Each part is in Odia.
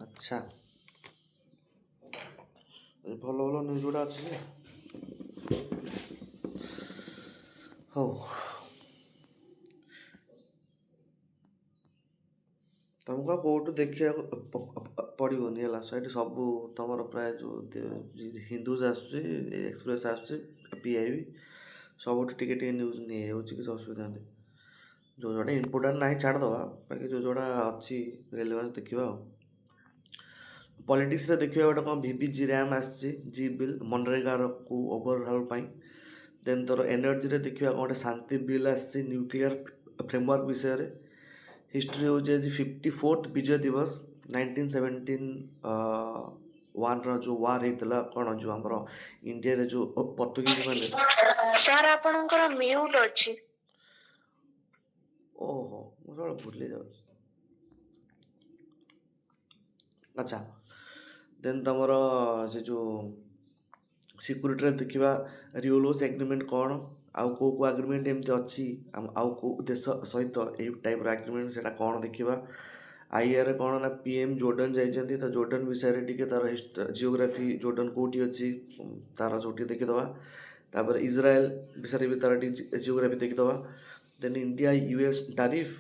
ଆଚ୍ଛା ଭଲ ଭଲ ନ୍ୟୁଜ୍ ଗୁଡ଼ା ଅଛି ଯେ ହଉ ତମକୁ ଆଉ କେଉଁଠୁ ଦେଖିବାକୁ ପଡ଼ିବନି ହେଲା ସେଇଠି ସବୁ ତମର ପ୍ରାୟ ଯେଉଁ ହିନ୍ଦୁଜ ଆସୁଛି ଏକ୍ସପ୍ରେସ୍ ଆସୁଛି ପିଆଇବି ସବୁଠୁ ଟିକେ ଟିକେ ନ୍ୟୁଜ୍ ନେଇଯାଉଛି କିଛି ଅସୁବିଧା ନାହିଁ ଯେଉଁ ଯେଉଁଟା ଇମ୍ପୋର୍ଟାଣ୍ଟ ନାହିଁ ଛାଡ଼ିଦେବା ବାକି ଯେଉଁ ଯେଉଁଟା ଅଛି ରେଲେଭାନ୍ସ ଦେଖିବା ଆଉ ପଲିଟିକ୍ସରେ ଦେଖିବା ଗୋଟେ କ'ଣ ଭିପିଜି ର୍ୟାମ୍ ଆସିଛି ଜି ବିଲ୍ ମନରେଗାର କୁ ଓଭରହାଲ୍ ପାଇଁ ଦେନ୍ ତୋର ଏନର୍ଜିରେ ଦେଖିବା କ'ଣ ଗୋଟେ ଶାନ୍ତି ବିଲ୍ ଆସିଛି ନ୍ୟୁକ୍ଲିୟର ଫ୍ରେମୱାର୍କ ବିଷୟରେ ହିଷ୍ଟ୍ରି ହେଉଛି ଆଜି 54th ବିଜୟ ଦିବସ 1917 ୱାନ୍ର ଯେଉଁ ୱାର୍ ହେଇଥିଲା କ'ଣ ଯେଉଁ ଆମର ଇଣ୍ଡିଆରେ ଯେଉଁ ପର୍ତ୍ତୁଗିଜ ମାନେ ସାର୍ ଆପଣଙ୍କର ମ୍ୟୁଟ୍ ଅଛି। ଓହୋ ମୁଁ ସବୁବେଳେ ଭୁଲି ଯାଉଛି ଆଚ୍ଛା ଦେନ୍ ତମର ସେ ଯେଉଁ ସିକ୍ୟୁରିଟିରେ ଦେଖିବା ରିଓଲୋସ୍ ଏଗ୍ରିମେଣ୍ଟ କ'ଣ ଆଉ କେଉଁ ଆଗ୍ରିମେଣ୍ଟ ଏମିତି ଅଛି ଆଉ କେଉଁ ଦେଶ ସହିତ ଏଇ ଟାଇପ୍ର ଆଗ୍ରିମେଣ୍ଟ ସେଇଟା କ'ଣ ଦେଖିବା ଆଇଆରେ କ'ଣ ନା ପିଏମ୍ ଜୋର୍ଡାନ ଯାଇଛନ୍ତି ତ ଜୋର୍ଡାନ ବିଷୟରେ ଟିକେ ତାର ଜିଓଗ୍ରାଫି ଜୋର୍ଡାନ କେଉଁଠି ଅଛି ତାର ସବୁ ଟିକେ ଦେଖିଦେବା ତାପରେ ଇସ୍ରାଏଲ ବିଷୟରେ ବି ତାର ଟିକେ ଜିଓଗ୍ରାଫି ଦେଖିଦେବା ଦେନ୍ ଇଣ୍ଡିଆ ୟୁଏସ୍ ଟାରିଫ୍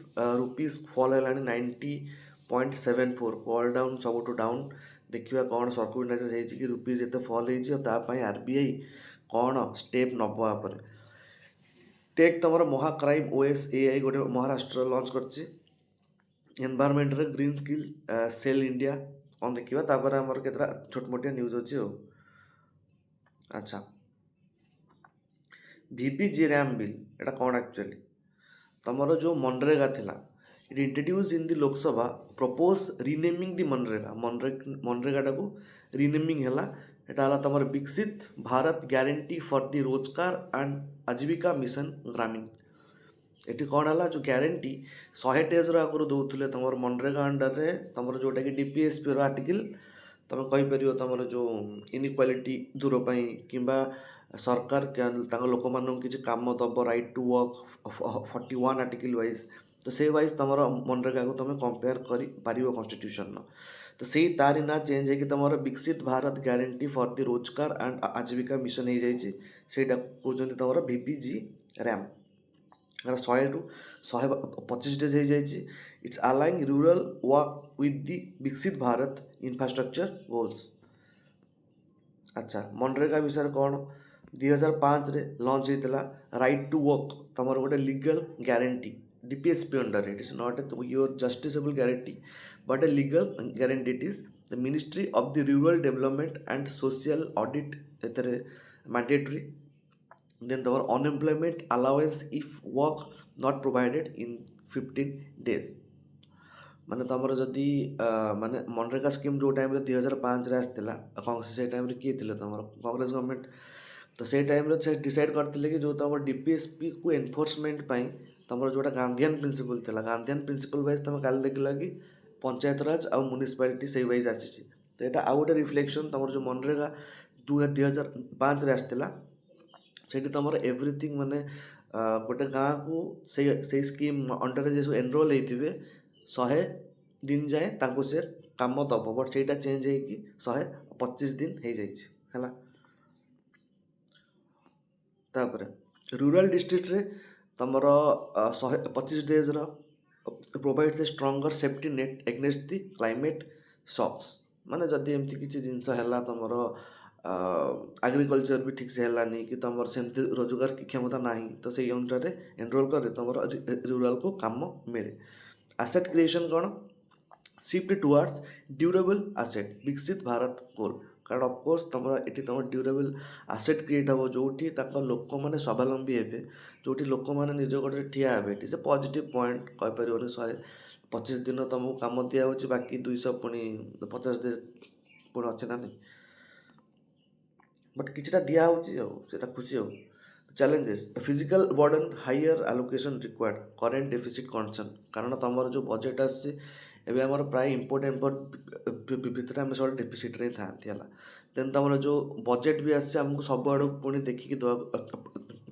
ରୁପିସ୍ ଫଲ୍ ହେଲାଣି 90.74 କଲ୍ ଡାଉନ୍ ସବୁଠୁ ଡାଉନ୍ ଦେଖିବା କ'ଣ ସର୍କୁଲାଇଜ୍ ହେଇଛି କି ରୁପିଜ୍ ଏତେ ଫଲ୍ ହେଇଛି ଆଉ ତା ପାଇଁ ଆର୍ବିଆଇ କ'ଣ ଷ୍ଟେପ୍ ନେବ ଉପରେ ଟେକ୍ ତମର ମହାକ୍ରାଇମ୍ ଓଏସ୍ ଏଆଇ ଗୋଟେ ମହାରାଷ୍ଟ୍ର ଲଞ୍ଚ କରିଛି ଏନଭାରମେଣ୍ଟରେ ଗ୍ରୀନ୍ ସ୍କିଲ୍ ସେଲ୍ ଇଣ୍ଡିଆ କ'ଣ ଦେଖିବା ତାପରେ ଆମର କେତେଟା ଛୋଟମୋଟିଆ ନ୍ୟୁଜ୍ ଅଛି ଆଉ ଆଚ୍ଛା ଭିପିଜି ର୍ୟାମ୍ ବିଲ୍ ଏଇଟା କ'ଣ ଆକ୍ଚୁଆଲି ତମର ଯେଉଁ ମନରେଗା ଥିଲା it introduce in the Lok Sabha propose renaming the ମନରେଗାଟାକୁ ରିନେମିଂ ହେଲା এটা ହେଲା ତମର ବିକଶିତ ଭାରତ ଗ୍ୟାରେଣ୍ଟି ଫର୍ ଦି ରୋଜଗାର ଆଣ୍ଡ ଆଜୀବିକା ମିଶନ ଗ୍ରାମୀଣ ଏଠି କ'ଣ ହେଲା ଯେଉଁ ଗ୍ୟାରେଣ୍ଟି 100 ଡେଜ୍ର ଆଗରୁ ଦେଉଥିଲେ ତୁମର ମନରେଗା ଅଣ୍ଡରରେ ତୁମର ଯେଉଁଟାକି ଡିପିଏସ୍ପିର ଆର୍ଟିକିଲ୍ ତୁମେ କହିପାରିବ ତୁମର ଯେଉଁ ଇନିକ୍ୱାଲିଟି ଦୂର ପାଇଁ କିମ୍ବା ସରକାର ତାଙ୍କ ଲୋକମାନଙ୍କୁ କିଛି କାମ ଦେବ right to work 41 article wise ତ ସେଇ ୱାଇଜ୍ ତୁମର ମନରେଗାକୁ ତୁମେ କମ୍ପେୟାର କରିପାରିବ କନଷ୍ଟିଟ୍ୟୁସନର ତ ସେଇ ତାରି ନାଁ ଚେଞ୍ଜ ହେଇକି ତୁମର ବିକଶିତ ଭାରତ ଗ୍ୟାରେଣ୍ଟି ଫର୍ ଦି ରୋଜଗାର ଆଣ୍ଡ ଆଜୀବିକା ମିଶନ ହେଇଯାଇଛି ସେଇଟା କହୁଛନ୍ତି ତୁମର ଭିପିଜି ର୍ୟାମ୍ 100ରୁ 125 ଡେଜ୍ ହେଇଯାଇଛି it's aligning rural work with the Viksit Bharat infrastructure goals ଆଚ୍ଛା ମନରେଗା ବିଷୟରେ କ'ଣ 2005ରେ ଲଞ୍ଚ ହେଇଥିଲା ରାଇଟ୍ ଟୁ ୱାର୍କ ତୁମର ଗୋଟେ legal guarantee DPSP under it is not your justiciable guarantee but a legal guarantee it is the ministry of the rural development and social audit ଏଥିରେ mandatory then the unemployment allowance if work not provided in 15 days ମାନେ ତୁମର ଯଦି ମାନେ ମନରେଗା ସ୍କିମ୍ ଯେଉଁ ଟାଇମ୍ରେ 2005ରେ ଆସିଥିଲା ସେଇ ଟାଇମ୍ରେ କିଏ ଥିଲେ ତୁମର କଂଗ୍ରେସ ଗଭର୍ଣ୍ଣମେଣ୍ଟ ତ ସେଇ ଟାଇମ୍ରେ ସେ ଡିସାଇଡ଼୍ କରିଥିଲେ କି ଯେଉଁ ତୁମର ଡିପିଏସ୍ପିକୁ ଏନଫୋର୍ସମେଣ୍ଟ ପାଇଁ ତୁମର ଯେଉଁଟା ଗାନ୍ଧିଆନ ପ୍ରିନ୍ସିପଲ୍ ଥିଲା ଗାନ୍ଧିଆନ ପ୍ରିନ୍ସିପଲ୍ ୱାଇଜ୍ ତୁମେ କାଲି ଦେଖିଲ କି ପଞ୍ଚାୟତରାଜ ଆଉ ମ୍ୟୁନିସିପାଲିଟି ସେଇ ୱାଇଜ୍ ଆସିଛି ତ ଏଇଟା ଆଉ ଗୋଟେ ରିଫ୍ଲେକ୍ସନ୍ ତୁମର ଯେଉଁ ମନରେଗା 2005ରେ ଆସିଥିଲା ସେଇଠି ତୁମର ଏଭ୍ରିଥିଙ୍ଗ ମାନେ ଗୋଟେ ଗାଁକୁ ସେଇ ସ୍କିମ୍ ଅଣ୍ଡରରେ ଯେ ସବୁ ଏନରୋଲ୍ ହେଇଥିବେ 100 ଦିନ ଯାଏଁ ତାଙ୍କୁ ସେ କାମ ଦେବ ବଟ୍ ସେଇଟା ଚେଞ୍ଜ ହେଇକି 125 ଦିନ ହେଇଯାଇଛି ହେଲା ତାପରେ ରୁରାଲ୍ ଡିଷ୍ଟ୍ରିକ୍ଟରେ ତୁମର 125 ଡେଜ୍ର ପ୍ରୋଭାଇଡ୍ ଏ ଷ୍ଟ୍ରଙ୍ଗର ସେଫ୍ଟି ନେଟ୍ ଏଗନେଷ୍ଟ ଦି କ୍ଲାଇମେଟ୍ ସକ୍ସ ମାନେ ଯଦି ଏମିତି କିଛି ଜିନିଷ ହେଲା ତୁମର ଆଗ୍ରିକଲଚର ବି ଠିକ୍ସେ ହେଲାନି କି ତୁମର ସେମିତି ରୋଜଗାର କ୍ଷମତା ନାହିଁ ତ ସେଇ ଅନୁସାରେ ଏନରୋଲ୍ କରେ ତୁମର ରୁରାଲ୍କୁ କାମ ମିଳେ ଆସେଟ୍ କ୍ରିଏସନ୍ କ'ଣ ସିଫ୍ଟ ଟୁୱାର୍ଡସ୍ ଡ୍ୟୁରେବଲ୍ ଆସେଟ୍ ବିକଶିତ ଭାରତ ଗୋଲ୍ କାରଣ ଅଫକୋର୍ସ ତୁମର ଏଠି ତୁମର ଡ୍ୟୁରେବଲ୍ ଆସେଟ୍ କ୍ରିଏଟ୍ ହେବ ଯେଉଁଠି ତାଙ୍କ ଲୋକମାନେ ସ୍ୱାବଲମ୍ବୀ ହେବେ ଯେଉଁଠି ଲୋକମାନେ ନିଜ ଗୋଡ଼ରେ ଠିଆ ହେବେ ଏଠି ସେ ପଜିଟିଭ୍ ପଏଣ୍ଟ କହିପାରିବନି 125 ଦିନ ତୁମକୁ କାମ ଦିଆହେଉଛି ବାକି 200 ପୁଣି 50 ଦିନ ପୁଣି ଅଛି ନା ନାହିଁ ବଟ୍ କିଛିଟା ଦିଆହେଉଛି ଆଉ ସେଇଟା ଖୁସି ଆଉ challenges physical burden higher allocation required current deficit concern କାରଣ ତୁମର ଯେଉଁ ବଜେଟ୍ ଆସୁଛି ଏବେ ଆମର ପ୍ରାୟ ଇମ୍ପୋର୍ଟ ଭିତରେ ଆମେ ସବୁ ଡେଫିସିଟ୍ରେ ହିଁ ଥାଆନ୍ତି ହେଲା ଦେନ୍ ତୁମର ଯେଉଁ ବଜେଟ୍ ବି ଆସିଛି ଆମକୁ ସବୁଆଡ଼କୁ ପୁଣି ଦେଖିକି ଦେବାକୁ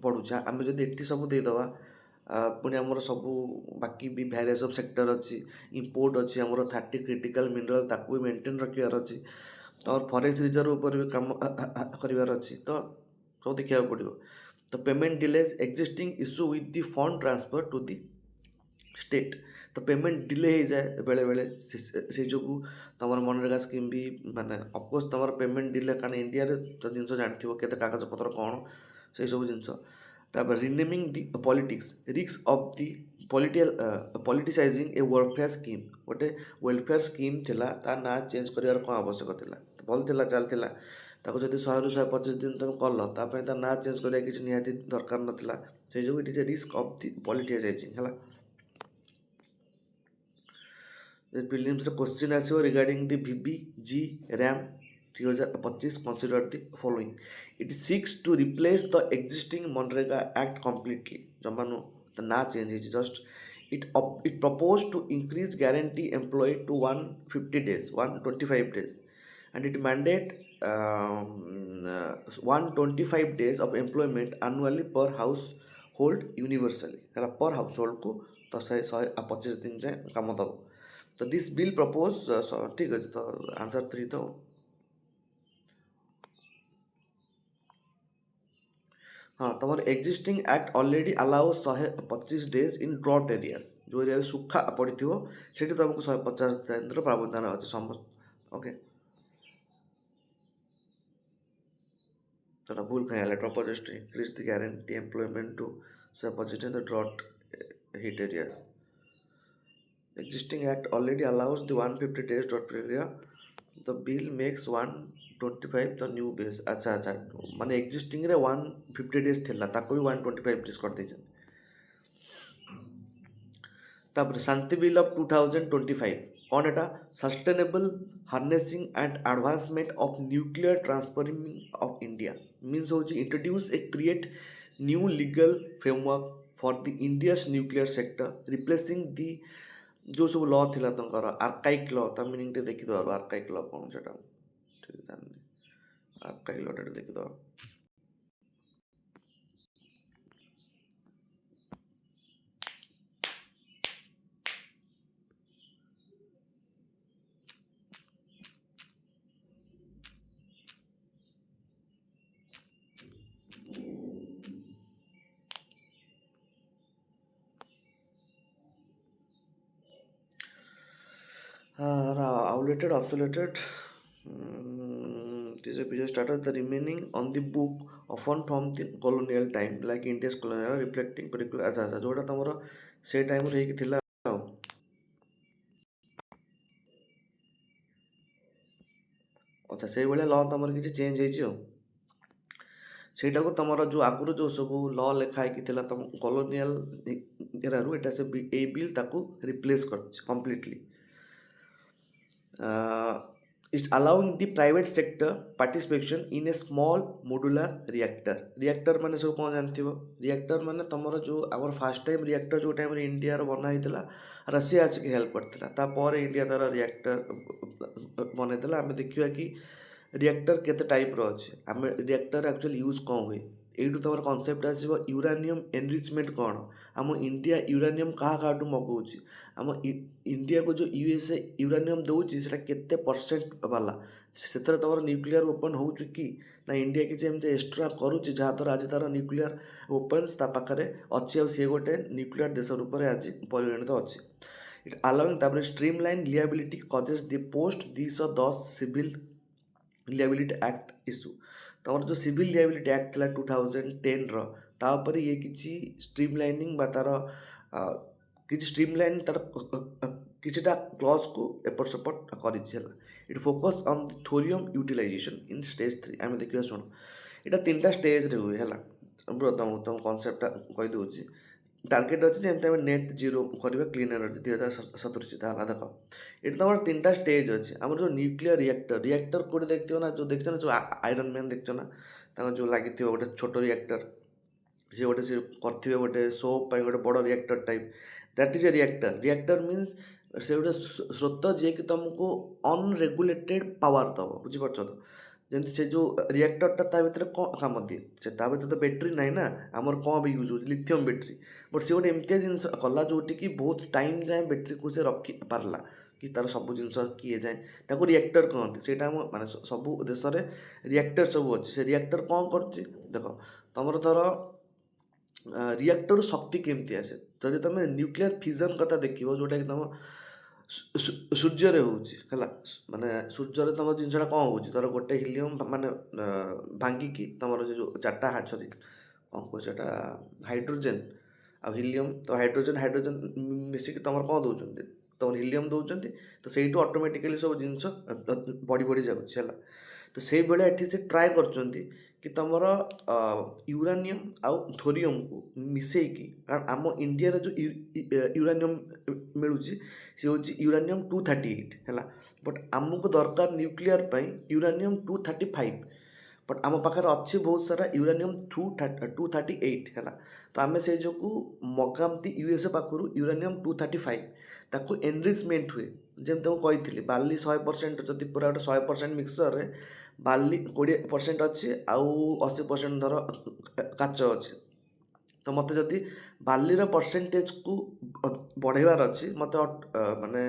ପଡ଼ୁଛି ଆମେ ଯଦି ଏଠି ସବୁ ଦେଇଦେବା पुणी आमर सब बाकी भी भैरियस ऑफ सेक्टर अच्छी इंपोर्ट अच्छी आमर 30 क्रिटिकल मिनरल ताकू भी मेंटेन रखार अच्छी और फॉरेक्स रिजर्व ऊपर भी काम करार अच्छी तो सब देखा पड़ो तो payment delays existing issue with the fund transfer to the state तो पेमेंट डिले हो जाए बेले बेले से जो तुम मनरेगा स्कीम भी माने अफकोर्स तुम पेमेंट डिले कारण इंडिया तो जिन जानते के कागज पत्र कौन से सब जिन renaming the politics risk of the politicising a welfare scheme गोटे वेलफेयर स्कीम थिला ता ना चेंज करियार कौन आवश्यक थिला भल थिला चलथिला ताको जदि 100 ରୁ 125 दिन तुम कल तापे ता ना चेंज करिया किछि निहाती दरकार नथिला से जो it is a risk of the politicising हला The prelims question आसो regarding the VBG RAM 2025 consider the following. It seeks to replace the existing MGNREGA Act completely. जमानो the ना change is just it proposed to increase guarantee employed to 150 days, 125 days, and it mandate 125 days of employment annually per household universally. है per household को तो 125 दिन जाए काम दब तो दिस बिल प्रपोज ठीक अच्छे तो आंसर 3 तो हाँ तुम existing act already allow 125 days in drought area जो एरिया सुखा पड़ी थी से तुमको 150 दिन प्रावधान अच्छे समस्त ओके तो भूल कहीं propose to increase the guarantee employment to 125 in the drought hit areas Existing act already allows the 150 days dot period. The bill makes 125 the new base. अच्छा अच्छा माने existing रे 150 days थिला ताको भी 125 days कर देछन तापर शांति बिल ऑफ 2025 कौन एटा sustainable harnessing and advancement of nuclear transferring of India means होची introduce a create new legal framework for the India's nuclear sector replacing the जो सब लॉ थिला तंकर आर्काइक लॉ ता मीनिंग टे देखि दो आर्काइक लॉ कोन सेटा ठीक जानि आर्काइक लॉ टे देखि दो outdated obsoleted this is a started the remaining on the book often from the colonial time like India's colonial reflecting particular अच्छा अच्छा जोटा तमरो से टाइम रे कि थिला अच्छा से बेले लॉ तमर किछि चेंज हेछि ସେଇଟାକୁ ତମର ଯେଉଁ ଆଗରୁ ଯେଉଁ ସବୁ ଲ ଲେଖା ହେଇକି ଥିଲା ତମ କଲୋନିଆଲ ଏରାରୁ ଏଇଟା ସେ ଏଇ ବିଲ୍ ତାକୁ ରିପ୍ଲେସ୍ କରିଛି completely it's allowing the private sector participation in a small modular reactor माने सब कौन जानथिबो रिएक्टर माने तमरो जो आवर फर्स्ट टाइम रिएक्टर जो टाइम रे इंडिया रो बना हितला रशिया आछि हेल्प करथिला ता पर इंडिया तार रिएक्टर बनेतला हमें देखिया कि रिएक्टर केते टाइप रो अछि हमें रिएक्टर एक्चुअली यूज कौन हुए एइटु तमर कॉन्सेप्ट आसीबो यूरानियम एनरिचमेंट कौन आम इंडिया यूरानियम कहा काटू मगौछि आम इंडिया को जो यूएसए यूरानियम दौछि सेटा केते परसेंट वाला सेतर तमर न्यूक्लियर वेपन होउछि कि ना इंडिया किछि एमते एक्स्ट्रा करूछि जहा तर आज तार न्यूक्लियर वेपन्स ता पाखरे अछि आ से गोटे न्यूक्लियर देश रूप रे आज परिगणित अछि इट अलाउइंग तापर streamline liability causes the post 210 civil liability act issue तमर जो सिविल लिएबिलिटी एक्ट थिला 2010 रो तापर ये किछि स्ट्रीमलाइनिंग बा तार किछि स्ट्रीमलाइन तार किछिटा क्लॉज को एपट सपोर्ट करिछि हला it focus on thorium utilisation in stage 3 आमे देखियो सुन एटा तीनटा स्टेज रे हुए हला तुम कॉन्सेप्ट कहि दोछि टार्गेट अच्छे जमी आम नेट जीरो करवा क्लीन एनर्जी 2070 है देख ये तुम 3टा स्टेज अच्छे आम जो न्यूक्लियर रिएक्टर कोटे देखते ना जो देखो ना जो आयरन मैन देखो ना जो लगी गोटे छोट रिएक्टर सी गोटे सी करे गोटे शो गोटे बड़ reactor type that is a reactor means से गोटे स्रोत जी कि तुमको अनरेगुलेटेड पावर दब बुझीपार तो ଯେମିତି ସେ ଯେଉଁ ରିଆକ୍ଟରଟା ତା ଭିତରେ କ'ଣ କାମ ଦିଏ, ସେ ତା ଭିତରେ ତ ବ୍ୟାଟେରୀ ନାହିଁ ନା, ଆମର କ'ଣ ବି ୟୁଜ୍ ହେଉଛି ଲିଥିୟମ୍ ବ୍ୟାଟେରୀ। ବଟ୍ ସେ ଗୋଟେ ଏମିତିଆ ଜିନିଷ କଲା ଯେଉଁଠିକି ବହୁତ ଟାଇମ୍ ଯାଏଁ ବ୍ୟାଟେରୀକୁ ସେ ରଖିପାରିଲା, କି ତା'ର ସବୁ ଜିନିଷ କିଏ ଯାଏଁ, ତାକୁ ରିଆକ୍ଟର କହନ୍ତି। ସେଇଟା ଆମ ମାନେ ସବୁ ଦେଶରେ ରିଆକ୍ଟର ସବୁ ଅଛି। ସେ ରିଆକ୍ଟର କ'ଣ କରୁଛି ଦେଖ, ତୁମର ଧର ରିଆକ୍ଟରରୁ ଶକ୍ତି କେମିତି ଆସେ, ଯଦି ତୁମେ ନ୍ୟୁକ୍ଲିୟର ଫିଜନ୍ କଥା ଦେଖିବ, ଯେଉଁଟାକି ତୁମ ସୂର୍ଯ୍ୟରେ ହେଉଛି ହେଲା, ମାନେ ସୂର୍ଯ୍ୟରେ ତୁମ ଜିନିଷଟା କ'ଣ ହେଉଛି, ଧର ଗୋଟେ ହିଲିୟମ୍ ମାନେ ଭାଙ୍ଗିକି ତୁମର ସେ ଯେଉଁ ଚାରିଟା ସରି କ'ଣ କହୁଛି ସେଇଟା ହାଇଡ୍ରୋଜେନ୍ ଆଉ ହିଲିୟମ୍, ତ ହାଇଡ୍ରୋଜେନ୍ ମିଶିକି ତୁମର କ'ଣ ଦେଉଛନ୍ତି, ତୁମର ହିଲିୟମ୍ ଦେଉଛନ୍ତି। ତ ସେଇଠୁ ଅଟୋମେଟିକାଲି ସବୁ ଜିନିଷ ବଢ଼ି ବଢ଼ି ଯାଉଛି ହେଲା। ତ ସେଇଭଳିଆ ଏଠି ସେ ଟ୍ରାଏ କରୁଛନ୍ତି କି ତୁମର ୟୁରାନିୟମ୍ ଆଉ ଥୋରିୟମ୍କୁ ମିଶେଇକି, କାରଣ ଆମ ଇଣ୍ଡିଆରେ ଯେଉଁ ୟୁରାନିୟମ୍ ମିଳୁଛି ସେ ହେଉଛି ୟୁରାନିୟମ୍ 238 ହେଲା। ବଟ୍ ଆମକୁ ଦରକାର ନ୍ୟୁକ୍ଲିୟର ପାଇଁ ୟୁରାନିୟମ୍ 235, ବଟ୍ ଆମ ପାଖରେ ଅଛି ବହୁତ ସାରା ୟୁରାନିୟମ୍ 238 ହେଲା। ତ ଆମେ ସେଇ ଯୋଗୁଁ ମଗାନ୍ତି USA ପାଖରୁ ୟୁରାନିୟମ୍ 235, ତାକୁ ଏନରିଚମେଣ୍ଟ ହୁଏ। ଯେମିତି ମୁଁ କହିଥିଲି, ବାଲି 100%, ଯଦି ପୁରା ଗୋଟେ 100% ମିକ୍ସଚରରେ ବାଲି 20% ଅଛି ଆଉ 80% ଧର କାଚ ଅଛି, ତ ମୋତେ ଯଦି ବାଲିର ପରସେଣ୍ଟେଜକୁ ବଢ଼େଇବାର ଅଛି, ମୋତେ ମାନେ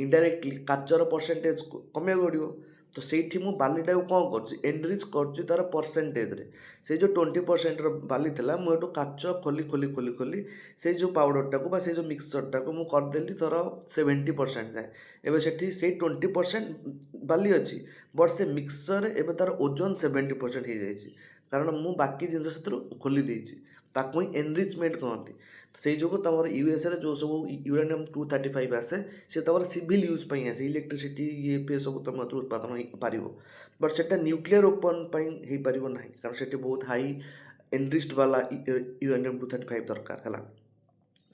ଇନଡାଇରେକ୍ଟଲି କାଚର ପରସେଣ୍ଟେଜକୁ କମେଇବାକୁ ପଡ଼ିବ। ତ ସେଇଠି ମୁଁ ବାଲିଟାକୁ କ'ଣ କରୁଛି, ଏନରିଚ୍ କରୁଛି ତା'ର ପରସେଣ୍ଟେଜରେ। ସେଇ ଯେଉଁ 20%ର ବାଲି ଥିଲା, ମୁଁ ଏଠୁ କାଚ ଖୋଲି ଖୋଲି ଖୋଲି ଖୋଲି ସେଇ ଯେଉଁ ପାଉଡ଼ରଟାକୁ ବା ସେଇ ଯେଉଁ ମିକ୍ସଚରଟାକୁ ମୁଁ କରିଦେଲି ଧର 70% ଯାଏଁ। ଏବେ ସେଠି ସେଇ 20% ବାଲି ଅଛି, ବଟ୍ ସେ ମିକ୍ସଚରରେ ଏବେ ତା'ର ଓଜନ 70% ହେଇଯାଇଛି, କାରଣ ମୁଁ ବାକି ଜିନିଷ ସେଥିରୁ ଖୋଲି ଦେଇଛି। ତାକୁ ହିଁ ଏନରିଚମେଣ୍ଟ କହନ୍ତି। ସେଇ ଯୋଗୁଁ ତୁମର ୟୁଏସ୍ଏରେ ଯେଉଁ ସବୁ ୟୁରାନିୟମ୍ 235 ଆସେ, ସେ ତୁମର ସିଭିଲ୍ ୟୁଜ୍ ପାଇଁ ଆସେ, ଇଲେକ୍ଟ୍ରିସିଟି ଇଏ ଫିଏ ସବୁ ତୁମ ଉତ୍ପାଦନ ହେଇପାରିବ। ବଟ୍ ସେଟା ନ୍ୟୁକ୍ଲିୟର ଓପନ୍ ପାଇଁ ହେଇପାରିବ ନାହିଁ, କାରଣ ସେଠି ବହୁତ ହାଇ ଏନରିଚ୍ଡ ବାଲା ୟୁରାନିୟମ୍ 235 ଦରକାର ହେଲା।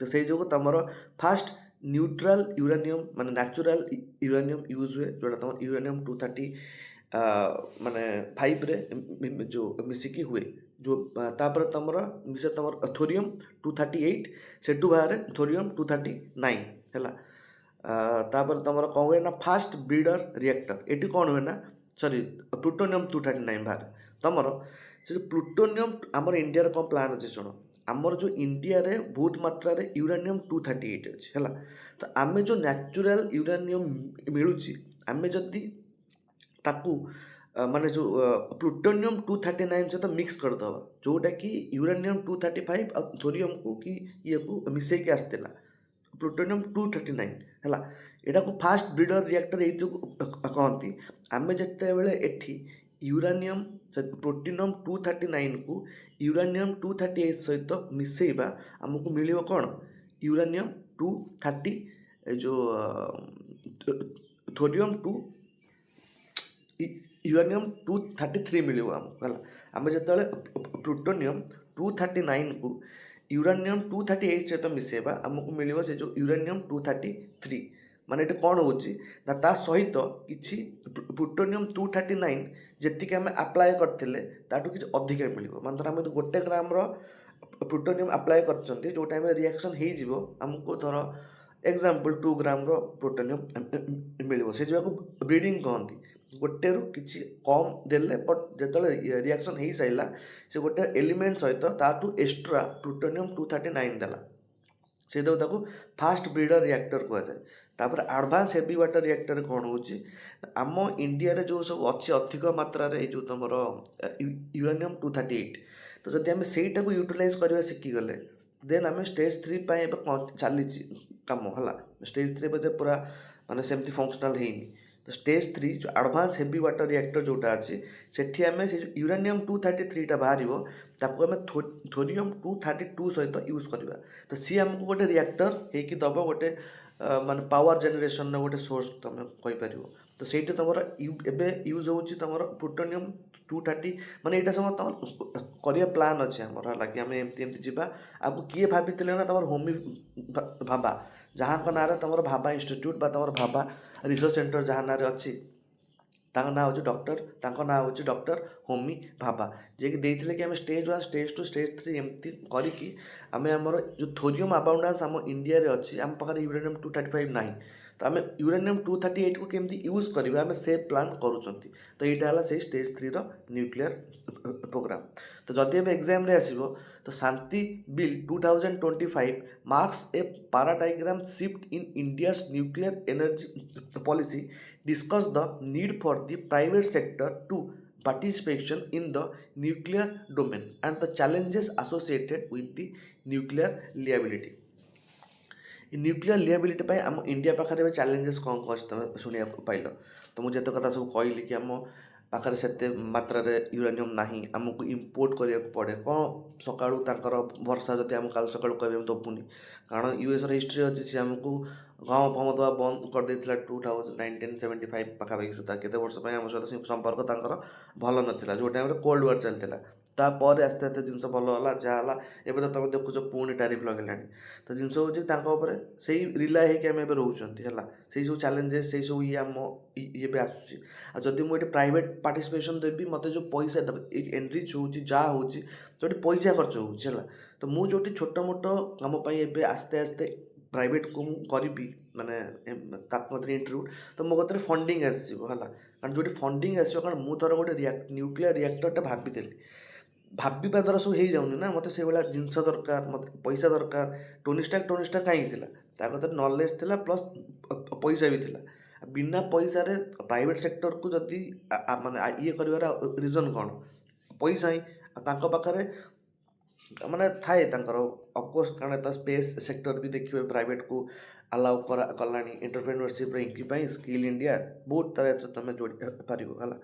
ତ ସେଇ ଯୋଗୁଁ ତୁମର ଫାଷ୍ଟ ନ୍ୟୁଟ୍ରାଲ୍ ୟୁରାନିୟମ୍ ମାନେ ନ୍ୟାଚୁରାଲ୍ ୟୁରାନିୟମ୍ ୟୁଜ୍ ହୁଏ, ଯେଉଁଟା ତୁମର ୟୁରାନିୟମ୍ 230 ମାନେ 5ରେ ଯେଉଁ ମିଶିକି ହୁଏ। ଯେଉଁ ତାପରେ ତୁମର ମିଶେ ତୁମର ଥୋରିୟମ୍ 238, ସେଠୁ ବାହାରେ ଥୋରିୟମ୍ 239 ହେଲା। ତାପରେ ତୁମର କ'ଣ ହୁଏ ନା, ଫାଷ୍ଟ ବ୍ରିଡର ରିଆକ୍ଟର ଏଠି କ'ଣ ହୁଏ ନା, ସରି ପ୍ଲୁଟୋନିୟମ୍ 239 ବାହାରେ ତୁମର। ସେ ଯେଉଁ ପ୍ଲୁଟୋନିୟମ୍ ଆମର ଇଣ୍ଡିଆରେ କ'ଣ ପ୍ଲାନ୍ ଅଛି ଶୁଣ, ଆମର ଯେଉଁ ଇଣ୍ଡିଆରେ ବହୁତ ମାତ୍ରାରେ ୟୁରାନିୟମ୍ 238 ଅଛି ହେଲା। ତ ଆମେ ଯେଉଁ ନ୍ୟାଚୁରାଲ୍ ୟୁରାନିୟମ୍ ମିଳୁଛି, ଆମେ ଯଦି ତାକୁ ମାନେ ଯେଉଁ ପ୍ଲୁଟୋନିୟମ୍ 239 ସହିତ ମିକ୍ସ କରିଦେବା, ଯେଉଁଟାକି ୟୁରାନିୟମ୍ 235 ଆଉ ଥୋରିୟମ୍କୁ କି ଇଏକୁ ମିଶେଇକି ଆସିଥିଲା ପ୍ଲୁଟୋନିୟମ୍ 239 ହେଲା। ଏଟାକୁ ଫାଷ୍ଟ ବ୍ରିଡର ରିଆକ୍ଟର ଏଇ ଯୋଗୁଁ କହନ୍ତି। ଆମେ ଯେତେବେଳେ ଏଠି ୟୁରାନିୟମ୍ ପ୍ଲୁଟୋନିୟମ୍ 239କୁ ୟୁରାନିୟମ୍ 238 ସହିତ ମିଶେଇବା, ଆମକୁ ମିଳିବ କ'ଣ, ୟୁରାନିୟମ୍ 230, ଏ ଯେଉଁ ଥୋରିୟମ୍ ୟୁରାନିୟମ୍ 233 ମିଳିବ ଆମକୁ ହେଲା। ଆମେ ଯେତେବେଳେ ପ୍ଲୁଟୋନିୟମ୍ 239କୁ ୟୁରାନିୟମ୍ 238 ସହିତ ମିଶେଇବା, ଆମକୁ ମିଳିବ ସେ ଯେଉଁ ୟୁରାନିୟମ୍ 233। ମାନେ ଏଠି କ'ଣ ହେଉଛି ନା, ତା ସହିତ କିଛି ପ୍ଲୁଟୋନିୟମ୍ 239 ଯେତିକି ଆମେ ଆପ୍ଲାଏ କରିଥିଲେ ତାଠୁ କିଛି ଅଧିକା ମିଳିବ। ମାନେ ଧର ଆମେ 1 ଗ୍ରାମର ପ୍ଲୁଟୋନିୟମ୍ ଆପ୍ଲାଏ କରିଛନ୍ତି, ଯେଉଁ ଟାଇମ୍ରେ ରିଆକ୍ସନ୍ ହେଇଯିବ, ଆମକୁ ଧର ଏକ୍ଜାମ୍ପଲ୍ 2 ଗ୍ରାମର ପ୍ଲୁଟୋନିୟମ୍ ମିଳିବ। ସେ ଯେଉଁକୁ ବ୍ରିଡ଼ିଂ କହନ୍ତି, ଗୋଟେରୁ କିଛି କମ୍ ଦେଲେ, ବଟ୍ ଯେତେବେଳେ ରିଆକ୍ସନ୍ ହେଇସାରିଲା, ସେ ଗୋଟେ ଏଲିମେଣ୍ଟ ସହିତ ତାଠୁ ଏକ୍ସଟ୍ରା ପ୍ଲୁଟୋନିୟମ୍ 239 ଦେଲା, ସେ ଦେଉ ତାକୁ ଫାଷ୍ଟ ବ୍ରିଡର ରିଆକ୍ଟର କୁହାଯାଏ। ତାପରେ ଆଡ଼ଭାନ୍ସ ହେଭି ୱାଟର ରିଆକ୍ଟର କ'ଣ ହେଉଛି, ଆମ ଇଣ୍ଡିଆରେ ଯେଉଁ ସବୁ ଅଛି ଅଧିକ ମାତ୍ରାରେ ଏଇ ଯେଉଁ ତୁମର ୟୁରାନିୟମ୍ 238, ତ ଯଦି ଆମେ ସେଇଟାକୁ ୟୁଟିଲାଇଜ୍ କରିବା ଶିଖିଗଲେ, ଦେନ୍ ଆମେ ଷ୍ଟେଜ୍ 3 ପାଇଁ ଏବେ ଚାଲିଛି କାମ ହେଲା। ଷ୍ଟେଜ୍ 3 ଏବେ ପୁରା ମାନେ ସେମିତି ଫଙ୍କସନାଲ୍ ହେଇନି। ତ ଷ୍ଟେଜ୍ 3 ଯେଉଁ ଆଡ଼ଭାନ୍ସ ହେଭି ୱାଟର ରିଆକ୍ଟର ଯେଉଁଟା ଅଛି, ସେଠି ଆମେ ସେ ଯେଉଁ ୟୁରାନିୟମ୍ 233ଟା ବାହାରିବ, ତାକୁ ଆମେ ଥୋରିୟମ୍ 232 ସହିତ ୟୁଜ୍ କରିବା। ତ ସିଏ ଆମକୁ ଗୋଟେ ରିଆକ୍ଟର ହେଇକି ଦେବ, ଗୋଟେ ମାନେ ପାୱାର ଜେନେରେସନ୍ର ଗୋଟେ ସୋର୍ସ ତୁମେ କହିପାରିବ। ତ ସେଇଠି ତୁମର ଏବେ ୟୁଜ୍ ହେଉଛି ତୁମର ପ୍ଲୁଟୋନିୟମ୍ 230। ମାନେ ଏଇଟା ସବୁ ତୁମର କରିବା ପ୍ଲାନ୍ ଅଛି ଆମର ହେଲା କି, ଆମେ ଏମିତି ଏମିତି ଯିବା। ଆଗକୁ କିଏ ଭାବିଥିଲେ ନା, ତୁମର ହୋମି ଭାବା, ଯାହାଙ୍କ ନାଁରେ ତୁମର ଭାବା ଇନଷ୍ଟିଚ୍ୟୁଟ୍ ବା ତୁମର ଭାବା ରିସର୍ଚ୍ଚ ସେଣ୍ଟର ଯାହା ନାଁରେ ଅଛି, ତାଙ୍କ ନାଁ ହେଉଛି ଡକ୍ଟର ହୋମି ଭାବା, ଯିଏକି ଦେଇଥିଲେ କି ଆମେ ଷ୍ଟେଜ୍ 1 ଷ୍ଟେଜ୍ 2 ଷ୍ଟେଜ୍ 3 ଏମିତି କରିକି आमे आमर जो थोरियम अबाउंडान्स आम इंडिया रे अच्छी आम पाखे यूरेनियम 235 नहीं तो आम यूरेनियम 238 को केमती यूज करवा आम से प्लान करूँ तो यहाँ है से स्टेज 3 न्यूक्लियर प्रोग्राम तो जदि एवं एग्जाम रे आसो तो Shanti bill 2025 marks a paradigm shift in India's nuclear energy policy discuss the need for the private sector to participation in the nuclear domain and the challenges associated with the nuclear liability. Nuclear liability ପାଇଁ ଆମ ଇଣ୍ଡିଆ ପାଖରେ ଏବେ ଚ୍ୟାଲେଞ୍ଜେସ୍ କ'ଣ କ'ଣ ଅଛି ତୁମେ ଶୁଣିବାକୁ ପାଇଲ ତ ମୁଁ ଯେତେ କଥା ସବୁ କହିଲି କି ଆମ ପାଖରେ ସେତେ ମାତ୍ରାରେ ୟୁରାନିୟମ୍ ନାହିଁ ଆମକୁ ଇମ୍ପୋର୍ଟ କରିବାକୁ ପଡ଼େ କ'ଣ ସକାଳୁ ତାଙ୍କର ବର୍ଷା ଯଦି ଆମେ କାଲି ସକାଳୁ କହିବେ ଆମେ ଦେବୁନି କାରଣ ୟୁଏସ୍ର ହିଷ୍ଟ୍ରି ଅଛି ସେ ଆମକୁ ଗହମ ଫହମ ଦେବା ବନ୍ଦ କରିଦେଇଥିଲା 1975 ପାଖାପାଖି ସୁଦ୍ଧା କେତେ ବର୍ଷ ପାଇଁ ଆମ ସହିତ ସମ୍ପର୍କ ତାଙ୍କର ଭଲ ନଥିଲା ଯେଉଁ ଟାଇମ୍ରେ କୋଲ୍ଡ ୱାର୍ ଚାଲିଥିଲା ତାପରେ ଆସ୍ତେ ଆସ୍ତେ ଜିନିଷ ଭଲ ହେଲା ଯାହା ହେଲା ଏବେ ତ ତୁମେ ଦେଖୁଛ ପୁଣି ଟାରିଫ୍ ଲଗେଇଲାଣି ତ ଜିନିଷ ହେଉଛି ତାଙ୍କ ଉପରେ ସେଇ ରିଲାଏ ହେଇକି ଆମେ ଏବେ ରହୁଛନ୍ତି ହେଲା ସେଇ ସବୁ ଚ୍ୟାଲେଞ୍ଜେସ୍ ସେଇ ସବୁ ଇଏ ଆମ ଇଏ ବି ଆସୁଛି ଆଉ ଯଦି ମୁଁ ଏଠି ପ୍ରାଇଭେଟ୍ ପାର୍ଟିସିପେସନ୍ ଦେବି ମୋତେ ଯେଉଁ ପଇସା ଦେବେ ଏନରିଚ୍ ହେଉଛି ଯାହା ହେଉଛି ଯେଉଁଠି ପଇସା ଖର୍ଚ୍ଚ ହେଉଛି ହେଲା ତ ମୁଁ ଯେଉଁଠି ଛୋଟ ମୋଟ କାମ ପାଇଁ ଏବେ ଆସ୍ତେ ଆସ୍ତେ ପ୍ରାଇଭେଟ୍କୁ ମୁଁ କରିବି ମାନେ ତାକୁ ମୋତେ ଇଣ୍ଟରଭ୍ୟୁ ତ ମୋ କତିରେ ଫଣ୍ଡିଙ୍ଗ ଆସିଯିବ ହେଲା କାରଣ ଯେଉଁଠି ଫଣ୍ଡିଙ୍ଗ ଆସିବ କାରଣ ମୁଁ ଧର ଗୋଟେ ନ୍ୟୁକ୍ଲିୟର ରିଆକ୍ଟରଟା ଭାବିଥିଲି ଭାବିବା ଦ୍ୱାରା ସବୁ ହେଇଯାଉନି ନା ମୋତେ ସେଇଭଳିଆ ଜିନିଷ ଦରକାର ମୋତେ ପଇସା ଦରକାର ଟୋନିଷ୍ଟାକ୍ କାହିଁକି ଥିଲା ତା କତିରେ ନଲେଜ୍ ଥିଲା ପ୍ଲସ୍ ପଇସା ବି ଥିଲା ବିନା ପଇସାରେ ପ୍ରାଇଭେଟ୍ ସେକ୍ଟରକୁ ଯଦି ମାନେ ଇଏ କରିବାର ରିଜନ୍ କ'ଣ ପଇସା ହିଁ ତାଙ୍କ ପାଖରେ ମାନେ ଥାଏ ତାଙ୍କର ଅଫକୋର୍ସ କାରଣ ତ ସ୍ପେସ୍ ସେକ୍ଟର ବି ଦେଖିବେ ପ୍ରାଇଭେଟ୍କୁ ଆଲାଉ କଲାଣି ଏଣ୍ଟରପ୍ରେନ୍ୟୁରସିପ୍ର ଇଣ୍ଟ୍ରି ପାଇଁ ସ୍କିଲ୍ ଇଣ୍ଡିଆ ବହୁତ ତାର ଏଥିରେ ତୁମେ ଯୋଡ଼ି ପାରିବ ହେଲା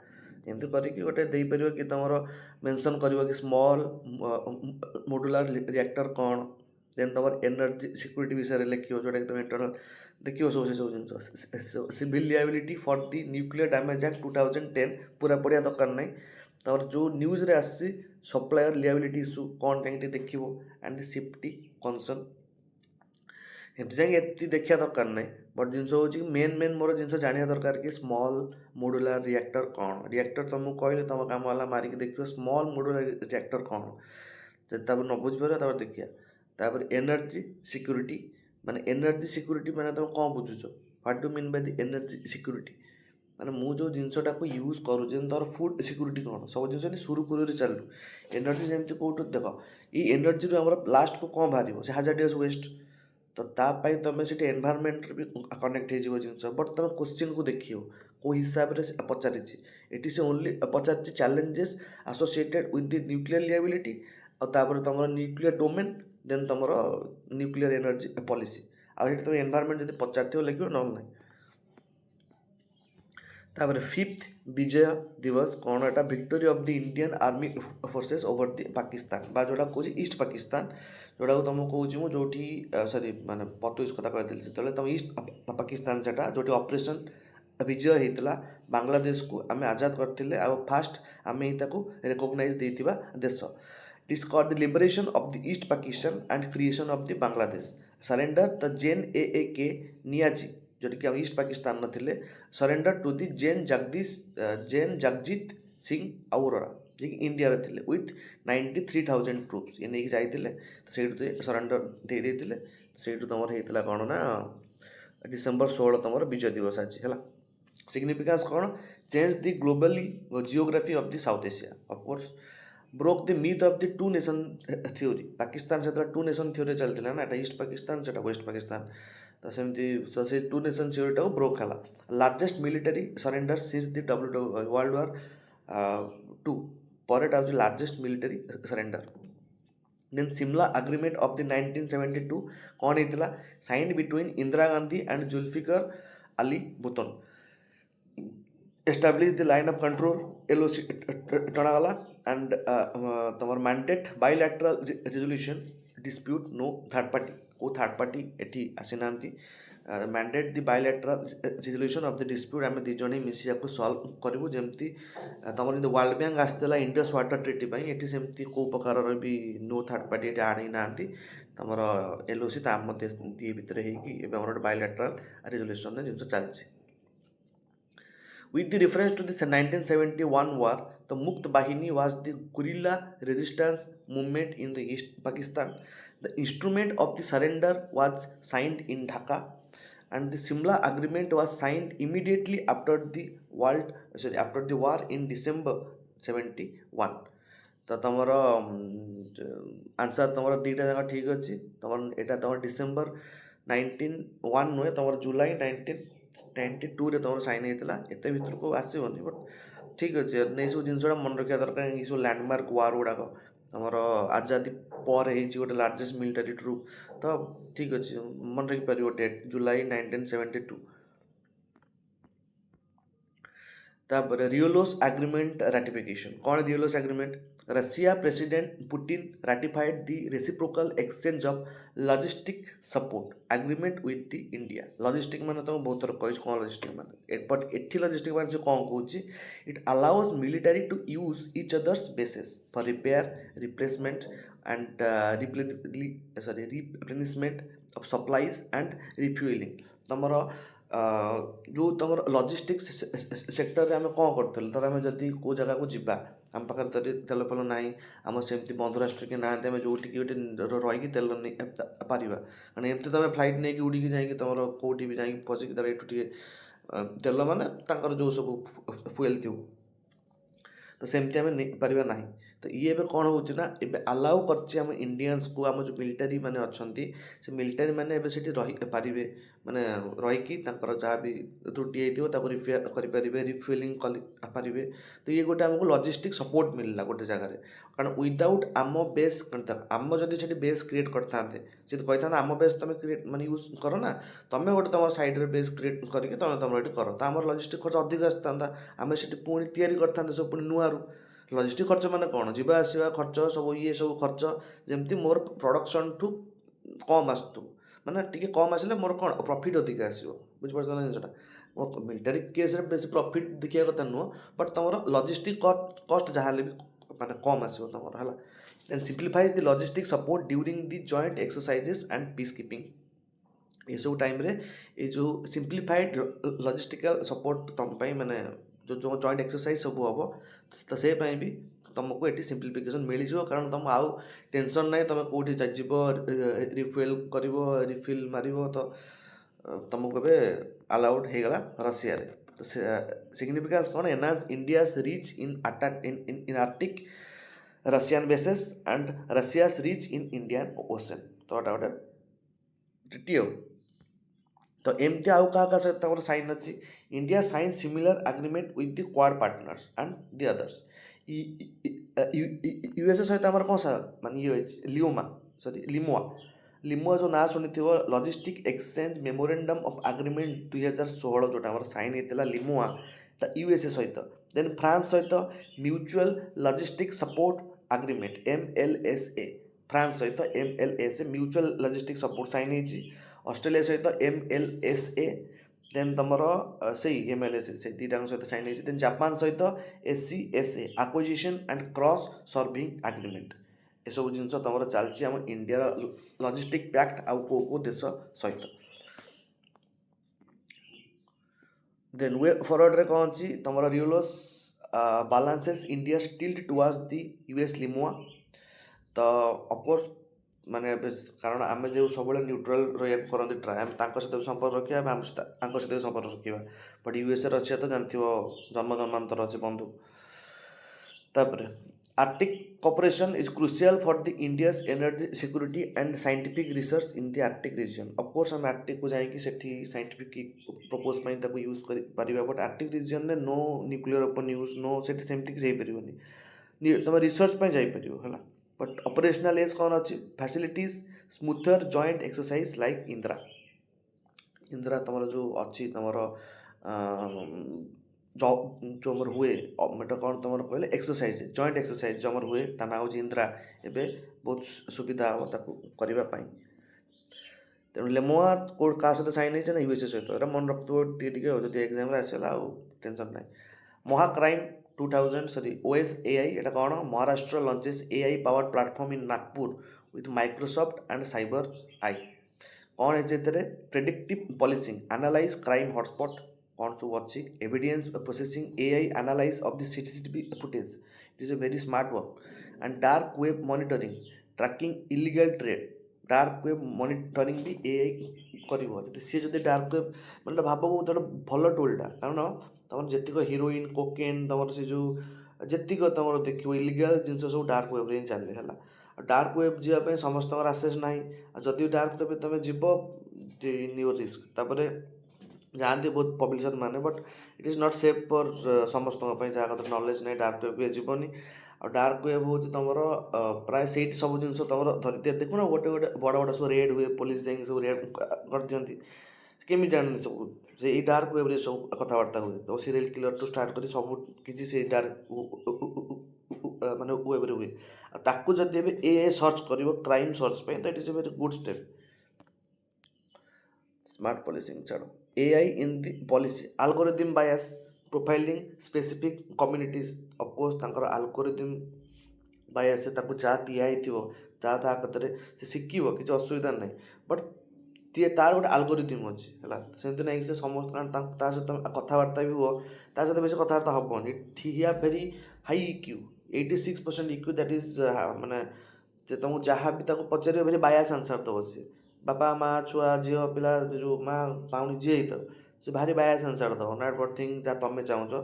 ଏମିତି କରିକି ଗୋଟେ ଦେଇପାରିବ କି ତୁମର ମେନସନ୍ କରିବ କି ସ୍ମଲ୍ ମଡୁଲାର ରିଆକ୍ଟର କ'ଣ ଦେନ୍ ତୁମର ଏନର୍ଜି ସିକ୍ୟୁରିଟି ବିଷୟରେ ଲେଖିବ ଯେଉଁଟାକି ତୁମେ ଇଣ୍ଟରନାଲ୍ ଦେଖିବ ସବୁ ସେସବୁ ଜିନିଷ civil liability for the nuclear damage act 2010 ପୁରା ପଢ଼ିବା ଦରକାର ନାହିଁ ତାପରେ ଯେଉଁ ନ୍ୟୁଜ୍ରେ ଆସିଛି ସପ୍ଲାୟର ଲିଆବିଲିଟି ଇସ୍ୟୁ କ'ଣ କାହିଁକି ଦେଖିବ ଆଣ୍ଡ ଦି ସେଫ୍ଟି କନସର୍ନ ଏମିତି ଯାଇକି ଏମିତି ଦେଖିବା ଦରକାର ନାହିଁ ବଟ୍ ଜିନିଷ ହେଉଛି କି ମେନ୍ ମୋର ଜିନିଷ ଜାଣିବା ଦରକାର କି ସ୍ମଲ୍ ମଡୁଲାର ରିଆକ୍ଟର କ'ଣ ରିଆକ୍ଟର ତୁମକୁ କହିଲେ ତୁମ କାମ ହେଲା ମାରିକି ଦେଖିବ ସ୍ମଲ୍ ମଡୁଲାର ରିଆକ୍ଟର କ'ଣ ଯଦି ତାପରେ ନ ବୁଝିପାରିବ ତାପରେ ଦେଖିବା ତାପରେ ଏନର୍ଜି ସିକ୍ୟୁରିଟି ମାନେ ଏନର୍ଜି ସିକ୍ୟୁରିଟି ମାନେ ତୁମେ କ'ଣ ବୁଝୁଛ what do mean by the energy security ମାନେ ମୁଁ ଯେଉଁ ଜିନିଷଟାକୁ ୟୁଜ୍ କରୁଛି ଯେମିତି ତା'ର ଫୁଡ଼୍ ସିକ୍ୟୁରିଟି କ'ଣ ସବୁ ଜିନିଷ ଯେମିତି ସୁରୁଖୁରୁରେ ଚାଲୁ ଏନର୍ଜି ଯେମିତି କେଉଁଠୁ ଦେଖ ଏଇ ଏନର୍ଜିରୁ ଆମର ଲାଷ୍ଟକୁ କ'ଣ ବାହାରିବ ସେ ହାଜାର୍ଡିୟସ୍ ୱେଷ୍ଟ ତ ତା ପାଇଁ ତୁମେ ସେଠି ଏନଭାରମେଣ୍ଟରେ ବି କନେକ୍ଟ ହେଇଯିବ ଜିନିଷ ବଟ୍ ତୁମେ କୋଶ୍ଚିନ୍କୁ ଦେଖିବ କେଉଁ ହିସାବରେ ପଚାରିଛି ଏଠି ସେ ଓନ୍ଲି ପଚାରିଛି challenges associated with the nuclear liability ଆଉ ତାପରେ ତୁମର ନ୍ୟୁକ୍ଲିୟର ଡୋମେନ୍ ଦେନ୍ ତୁମର ନ୍ୟୁକ୍ଲିୟର ଏନର୍ଜି ପଲିସି ଆଉ ସେଠି ତୁମେ ଏନଭାରମେଣ୍ଟ ଯଦି ପଚାରିଥିବ ଲେଖିବ ନହେଲେ ନାହିଁ ତାପରେ ଫିଫ୍ଥ ବିଜୟ ଦିବସ କ'ଣ ଏଟା victory of the Indian army forces over ଦି ପାକିସ୍ତାନ ବା ଯେଉଁଟା କହୁଛି ଇଷ୍ଟ ପାକିସ୍ତାନ ଯେଉଁଟାକୁ ତୁମକୁ କହୁଛି ମୁଁ ଯେଉଁଠି ସରି ମାନେ 25 କଥା କହିଥିଲି ଯେତେବେଳେ ତୁମ ଇଷ୍ଟ ପାକିସ୍ତାନ ସେଟା ଯେଉଁଠି ଅପରେସନ୍ ବିଜୟ ହେଇଥିଲା ବାଂଲାଦେଶକୁ ଆମେ ଆଜାଦ କରିଥିଲେ ଆଉ ଫାଷ୍ଟ ଆମେ ହିଁ ତାକୁ ରେକଗ୍ନାଇଜ୍ ଦେଇଥିବା ଦେଶ it is called the liberation of the east Pakistan and creation of the Bangladesh surrender the JNAK Niazi जोटी कि ईस्ट पाकिस्तान थे सरेंडर टू दी जैन जगजीत सिंह अरोरा जी कि इंडिया रे थे विथ 93,000 ट्रुप्स ये नहीं जाते से सरेंडर दे देते से तुम होता कौन ना डिसेम्बर 16 तुम विजय दिवस आज है सिग्निफिकेंस कौन change the globally geography of the south Asia of course broke the myth of the two nation theory Pakistan से 2 नेशन थ्योरी चलता ना ईस्ट पाकिस्तान से वेस्ट पाकिस्तान तो सेमती से 2 नेशन थ्योरी ब्रोक है largest military surrender since the World War 2 पर एटा हूँ largest military surrender then Simla agreement of the 1972 कौन होता signed between Indira Gandhi and Zulfikar Ali Bhutto establish the line of control LOC टणागला एंड तुम mandate bilateral resolution dispute no third party को थर्ड पार्टी एटी आसी ना mandate the bilateral resolution of the dispute आम दी जन मिसी आपको सॉल्व करूँ जमती तुम जो वर्ल्ड बैंक आसला इंडस वाटर ट्रिटी ये सेमती कौ प्रकार भी नो थर्ड पार्टी ये आड़ ना तुम LOC दी भितर होमर बायलैटरल रेजोल्यूशन जिन चलती With the reference to the 1971 war, the Mukt Bahini was the guerrilla resistance movement in the East Pakistan The instrument of the surrender was signed in Dhaka, and the Simla Agreement was signed immediately after the war in December 71. ତ ତମର ଆନ୍ସର୍ ତମର ଦୁଇଟା ଯାକ ଠିକ୍ ଅଛି। ତମର ଏଇଟା ତମର ଡିସେମ୍ବର 1901 ନୁହେଁ, ତମର ଜୁଲାଇ 1992ରେ ତମର ସାଇନ୍ ହେଇଥିଲା। ଏତେ ଭିତରକୁ ଆସିବନି, ବଟ୍ ଠିକ୍ ଅଛି। ଏସବୁ ଜିନିଷଟା ମନେ ରଖିବା ଦରକାର। ଏସବୁ ଲ୍ୟାଣ୍ଡମାର୍କ ୱାର୍ ଗୁଡ଼ାକ ଆମର ଆଜାଦି ପରେ ହେଇଛି ଗୋଟେ ଲାର୍ଜେଷ୍ଟ ମିଲିଟାରୀ ଟ୍ରୁପ୍, ତ ଠିକ୍ ଅଛି, ମନେ ରଖିପାରିବ ଡେଟ୍ ଜୁଲାଇ 1972। ତାପରେ ରିଓଲୋସ୍ ଆଗ୍ରିମେଣ୍ଟ ରାଟିଫିକେସନ୍। କ'ଣ RELOS agreement? Russia president Putin ratified the reciprocal exchange of logistic support agreement with the India. Logistic ମାନେ ତ ମୁଁ ବହୁତ ଥର କହିଛି କ'ଣ ଲଜିଷ୍ଟିକ୍ ମାନେ, ବଟ୍ ଏଠି ଲଜିଷ୍ଟିକ୍ ମାନେ ସେ କ'ଣ କହୁଛି? It allows military to use each others bases for repair, replacement and replenishment of supplies and refuelling. ତମର ଯେଉଁ ତୁମର ଲଜିଷ୍ଟିକ୍ସ ସେକ୍ଟରରେ ଆମେ କ'ଣ କରୁଥିଲୁ? ଧର ଆମେ ଯଦି କେଉଁ ଜାଗାକୁ ଯିବା, ଆମ ପାଖରେ ଯଦି ତେଲ ଫେଲ ନାହିଁ, ଆମର ସେମିତି ବନ୍ଧୁ ରାଷ୍ଟ୍ର କିଏ ନାହାନ୍ତି, ଆମେ ଯେଉଁଠିକି ଗୋଟେ ରହିକି ତେଲ ନେଇ ପାରିବା। କାରଣ ଏମିତି ତୁମେ ଫ୍ଲାଇଟ୍ ନେଇକି ଉଡ଼ିକି ଯାଇକି ତୁମର କେଉଁଠି ବି ଯାଇକି ପହଞ୍ଚିକି ତାର ଏଠୁ ଟିକେ ତେଲ ମାନେ ତାଙ୍କର ଯେଉଁ ସବୁ ଫୁଏଲ୍ ଥିବ, ତ ସେମିତି ଆମେ ନେଇପାରିବା ନାହିଁ। ତ ଇଏ ଏବେ କ'ଣ ହେଉଛି ନା, ଏବେ ଆଲାଉ କରିଛି ଆମ ଇଣ୍ଡିଆନ୍ସକୁ, ଆମ ଯେଉଁ ମିଲିଟାରୀ ମାନେ ଅଛନ୍ତି, ସେ ମିଲିଟାରୀ ମାନେ ଏବେ ସେଠି ରହିପାରିବେ, ମାନେ ରହିକି ତାଙ୍କର ଯାହା ବି ତ୍ରୁଟି ହେଇଥିବ ତାକୁ ରିପେୟାର କରିପାରିବେ, ରିଫ୍ୟୁଏଲିଂ କରିପାରିବେ। ତ ଇଏ ଗୋଟେ ଆମକୁ ଲଜିଷ୍ଟିକ୍ ସପୋର୍ଟ ମିଳିଲା ଗୋଟେ ଜାଗାରେ। କାରଣ ୱିଦାଉଟ୍ ଆମ ବେସ୍, ଆମ ଯଦି ସେଠି ବେସ୍ କ୍ରିଏଟ୍ କରିଥାନ୍ତେ, ଯଦି କହିଥାନ୍ତେ ଆମ ବେସ୍ ତୁମେ କ୍ରିଏଟ୍ ମାନେ ୟୁଜ୍ କର ନା, ତୁମେ ଗୋଟେ ତୁମ ସାଇଡ଼୍ରେ ବେସ୍ କ୍ରିଏଟ୍ କରିକି ତୁମର ଏଠି କର, ତ ଆମର ଲଜିଷ୍ଟିକ୍ ଖର୍ଚ୍ଚ ଅଧିକ ଆସିଥାନ୍ତା। ଆମେ ସେଠି ପୁଣି ତିଆରି କରିଥାନ୍ତେ ସବୁ ପୁଣି ନୂଆରୁ। ଲଜିଷ୍ଟିକ୍ ଖର୍ଚ୍ଚ ମାନେ କ'ଣ? ଯିବା ଆସିବା ଖର୍ଚ୍ଚ ସବୁ, ଇଏ ସବୁ ଖର୍ଚ୍ଚ ଯେମିତି ମୋର ପ୍ରଡ଼କ୍ସନ୍ଠୁ କମ୍ ଆସୁଥିବ, ମାନେ ଟିକେ କମ୍ ଆସିଲେ ମୋର କ'ଣ ପ୍ରଫିଟ୍ ଅଧିକା ଆସିବ। ବୁଝିପାରୁଛ ନା ଜିନିଷଟା? ମିଲିଟାରୀ କେସ୍ରେ ବେଶୀ ପ୍ରଫିଟ୍ ଦେଖିବା କଥା ନୁହଁ, ବଟ୍ ତୁମର ଲଜିଷ୍ଟିକ୍ କଷ୍ଟ ଯାହା ହେଲେ ବି ମାନେ କମ୍ ଆସିବ ତୁମର, ହେଲା। Then simplifies the logistic support during the joint exercises and peacekeeping. ଏସବୁ ଟାଇମ୍ରେ ଏଇ ଯେଉଁ ସିମ୍ପ୍ଲିଫାଇଡ୍ ଲଜିଷ୍ଟିକାଲ୍ ସପୋର୍ଟ ତୁମ ପାଇଁ, ମାନେ ଯେଉଁ ଜଏଣ୍ଟ ଏକ୍ସରସାଇଜ୍ ସବୁ ହେବ, ତ ସେ ପାଇଁ ବି ତୁମକୁ ଏଠି ସିମ୍ପ୍ଲିଫିକେସନ୍ ମିଳିଯିବ। କାରଣ ତୁମ ଆଉ ଟେନସନ୍ ନାହିଁ, ତୁମେ କେଉଁଠି ଯିବ, ରିଫୁଏଲ୍ କରିବ, ରିଫିଲ୍ ମାରିବ, ତ ତୁମକୁ ଏବେ ଆଲାଉଡ୍ ହେଇଗଲା ରଷିଆରେ। ତ ସିଗ୍ନିଫିକାନ୍ସ କ'ଣ? Enhance India's reach in Arctic Russian bases and Russia's reach in Indian Ocean. ତ ଏଇଟା ଗୋଟେ ଟ୍ରିଟି ଆଉ। ତ ଏମିତି ଆଉ କାହା ସହିତ ତାଙ୍କର ସାଇନ୍ ଅଛି? India sign similar agreement with the Quad partners and the others. USA ସହିତ ଆମର କ'ଣ ମାନେ ଇଏ ଅଛି? ଲିମୁଆ ଯେଉଁ ନାଁ ଶୁଣିଥିବ, logistic exchange memorandum of agreement 2016 ଯେଉଁଟା ଆମର ସାଇନ୍ ହେଇଥିଲା, ଲିମୁଆ, ତା ୟୁଏସ୍ଏ ସହିତ। ଦେନ୍ ଫ୍ରାନ୍ସ ସହିତ mutual logistic support agreement MLSA, France ସହିତ MLSA mutual logistic support sign ହେଇଛି। ଅଷ୍ଟ୍ରେଲିଆ ସହିତ MLSA, ଦେନ୍ ତୁମର ସେଇ MLSA, ସେଇ ଦୁଇଟାଙ୍କ ସହିତ ସାଇନ୍ ହେଇଛି। ଦେନ୍ ଜାପାନ ସହିତ SCSA acquisition and cross serving agreement. ଏସବୁ ଜିନିଷ ତୁମର ଚାଲିଛି ଆମ ଇଣ୍ଡିଆର ଲଜିଷ୍ଟିକ୍ ପ୍ୟାକ୍ଟ ଆଉ କେଉଁ ଦେଶ ସହିତ। ଦେନ୍ ୱେ ଫରୱାର୍ଡ଼ରେ କ'ଣ ଅଛି? ତୁମର ରିଓଲୋସ୍ ବାଲାନ୍ସେସ୍ ଇଣ୍ଡିଆ ଷ୍ଟିଲ୍ଡ ଟୁୱାର୍ଡସ୍ ଦି US ଲିମୁଆ। ତ ଅଫକୋର୍ସ ମାନେ ଏବେ କାରଣ ଆମେ ଯେଉଁ ସବୁବେଳେ ନ୍ୟୁଟ୍ରାଲ୍ ରହିବାକୁ କରନ୍ତି ଟ୍ରାଏ, ଆମେ ତାଙ୍କ ସହିତ ବି ସମ୍ପର୍କ ରଖିବା, ଆମେ ତାଙ୍କ ସହିତ ବି ସମ୍ପର୍କ ରଖିବା। ବଟ୍ ୟୁଏସ୍ଏ ରଷିଆ ତ ଜାଣିଥିବ ଜନ୍ମ ଜନ୍ମାନ୍ତର ଅଛି ବନ୍ଧୁ। ତାପରେ Arctic cooperation is crucial for the India's energy security and scientific research in the Arctic region. Of course ଆମେ ଆର୍ଟିକ୍କୁ ଯାଇକି ସେଠି ସାଇଣ୍ଟିଫିକ୍ ପ୍ରପୋଜ୍ ପାଇଁ ତାକୁ ୟୁଜ୍ କରିପାରିବା, ବଟ୍ ଆର୍ଟିକ୍ ରିଜିଅନ୍ରେ no nuclear open use, no, ସେଠି ସେମିତି କିଛି ହେଇପାରିବନି। ତୁମେ ରିସର୍ଚ୍ଚ ପାଇଁ ଯାଇପାରିବ, ହେଲା। ବଟ୍ ଅପରେସନାଲ୍ ଏଜ୍ କ'ଣ ଅଛି? Facilities smoother joint exercise like Indra ତୁମର ଯେଉଁ ଅଛି, ତୁମର ଯେଉଁ ଆମର ହୁଏ, ଏଇଟା କ'ଣ ତୁମର କହିଲେ ଏକ୍ସରସାଇଜ୍, ଜଏଣ୍ଟ ଏକ୍ସରସାଇଜ୍ ଯେଉଁ ଆମର ହୁଏ, ତା ନାଁ ହେଉଛି ଇନ୍ଦ୍ରା। ଏବେ ବହୁତ ସୁବିଧା ହେବ ତାକୁ କରିବା ପାଇଁ। ତେଣୁ ଲେମୁଆ କାହା ସହିତ ସାଇନ୍ ହେଇଛି ନା? ୟୁଏସ୍ଏ ସହିତ। ଏଇଟା ମନେ ରଖିଥିବ ଟିକେ ଟିକେ, ଯଦି ଏକ୍ଜାମ୍ରେ ଆସିଲା ଆଉ ଟେନସନ୍ ନାହିଁ। ମହାକ୍ରାଇମ୍ 2000 OSAI, ଏଇଟା କ'ଣ? Maharashtra launches AI powered platform in Nagpur with Microsoft and cyber eye. କ'ଣ ହେଇଛି ଏଥିରେ? Predictive policing, analyse crime hotspot, କ'ଣ ସବୁ ଅଛି? Evidence processing, AI analyse of the CCTV footage, it is a very smart work. And dark web monitoring, tracking illegal trade, dark web monitoring भी एआई करिवो जदि सी जदि डार्क वेब मतलब भाव गोटे भल टूलटा कारण तुम जेतिक हिरोइन कोकेन तुम से जो जेतिक तुम देखो इलिगल जिन सब डार्क वेब रे चले है डार्क वेब जावाई समस्त आसेस ना जदि डार्क वेब तुम जीव इन योर रिस्क तापर जाती बहुत पब्लिशर मैंने but it is not safe for समस्त जहाँ नॉलेज ना डार्क वेब जीवनी आ डार्क वेब हूँ तुम प्राय से सब जिन तुम धरती देखुना गोटे गोटे बड़ बड़ सब रेड हुए पुलिस जाए सब रेड कर दिखती केमी जानते सब से डार्क वेब रे सब कथबार्ता हुए तो सीरियल किलर टू स्टार्ट कर सब किसी से डार्क माने वेब रे हुए ताकू जदि ए सर्च कर क्राइम सर्च पे तो it is a very good step smart policing छाड़ो AI in the policy algorithm bias profiling specific communities of course तांकर algorithm bias से ताकू जहाँ दिखाई जहाँ ता कतरे से शिखिबो किसी असुविधा नहीं बट ती तार गोटे algorithm अच्छी है सेमती ना कि समस्त ता सहित कथबार्ता भी हो ता सहित बेसी कथबार्ता हेनी हिया भेरी हाई इक्यू 86% इक्यू दैट इज माने जे तुमको जहाँ भी पचार भेरी बायास आंसर दब सी बापा माँ छुआ झील पिला जो माँ पाउनी जी ही से भारी बायास आंसर दब नॉट बट थिंग जहाँ तुम चाहो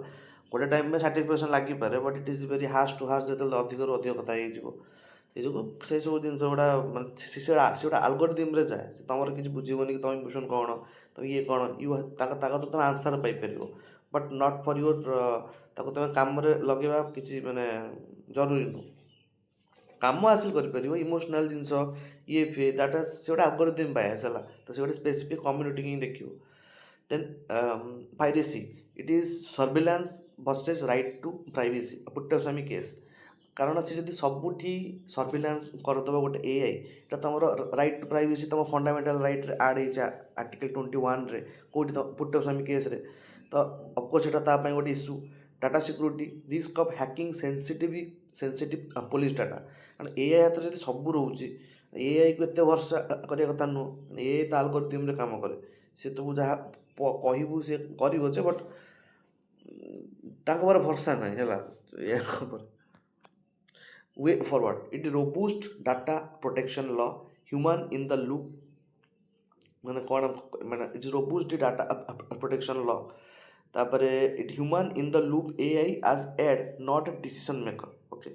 गोटे टाइम में साटिस्फैक्शन लगिपे but it is very harsh too harsh जो अधिक अधिक कथा हो से सब जिन गुड़ा से गोटे आलगोरिथम जाए तुम किसी बुझीबनी कि तुम इमोशन कौन तुम ये कौन यू तो तुम answer Piper but not for your तुम कम लगे किसी माने जरूरी नुह काम हासिल कर इमोशनल जिनस ये फे दैट से गोटे आलगोरिथम बायस है तो से गोटे स्पेसिफिक कम्युनिटी ही देखियो then piracy it is surveillance versus right to privacy Puttaswamy case कारण से जब सबुठी सर्विलांस करदेव गोटे एआई तो तुम राइट टू प्राइवेसी तुम फंडामेंटाल राइट रे आड हो आर्टिकल 21 रे कौटी पुट्टस्वामी केस रे तो अफकोर्स यहाँ गोटे issue data security risk of hacking sensitive police data कारण एआई हाथ में सब रोचे एआई को एत भरसा करने कथा नुह एआई तो algorithm रे काम करे सी तुम जहाँ कहबू सी कर बट तार भरसा ना है way forward it robust data protection law human in the loop मैंने कौन मैंने it's robust data protection law तापर it human in the loop AI आज aid not decision maker okay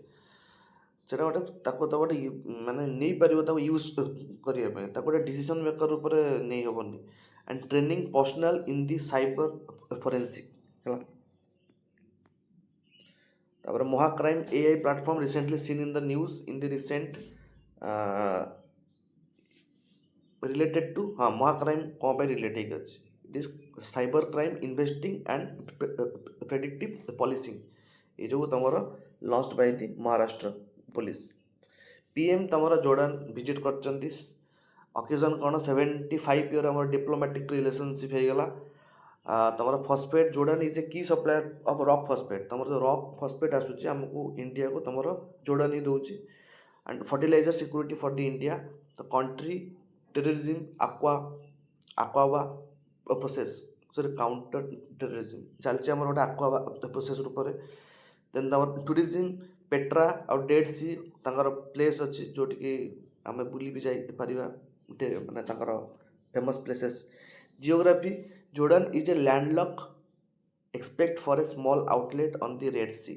से गोटे तो गोटे माने नहीं पार यूज करने गोटे डिसीजन मेकर ऊपर नहीं हेनी and training personal in the cyber forensic है तापर MahaCrime AI platform recently seen in the news in the recent related to हाँ महाक्राइम कौन पर रिलेटेड अच्छी it is cyber crime investing and predictive policing ये जो तुम lost by the Maharashtra police PM तुम जोर्डान विजिट कर अकेजन कौन 75 ईयर आम डिप्लोमेटिक रिलेशनशिप होगा तुम फॉस्फेट जोर्डान इज ए की सप्लायर ऑफ रॉक फॉस्फेट तुम जो रॉक फॉस्फेट आसूँ आमको इंडिया को तुम जोर्डान ही दूसरी and fertiliser security for the India the country terrorism Aqaba process sorry counter terrorism चलती आम गोटे आक्वावा प्रोसेस रूप में देन तुम टूरिज्म पेट्रा और डेड सी तांकर प्लेस अच्छी जोटि आम बुली भी जापर माने famous places geography Jordan is a landlock expect for a small outlet on the Red Sea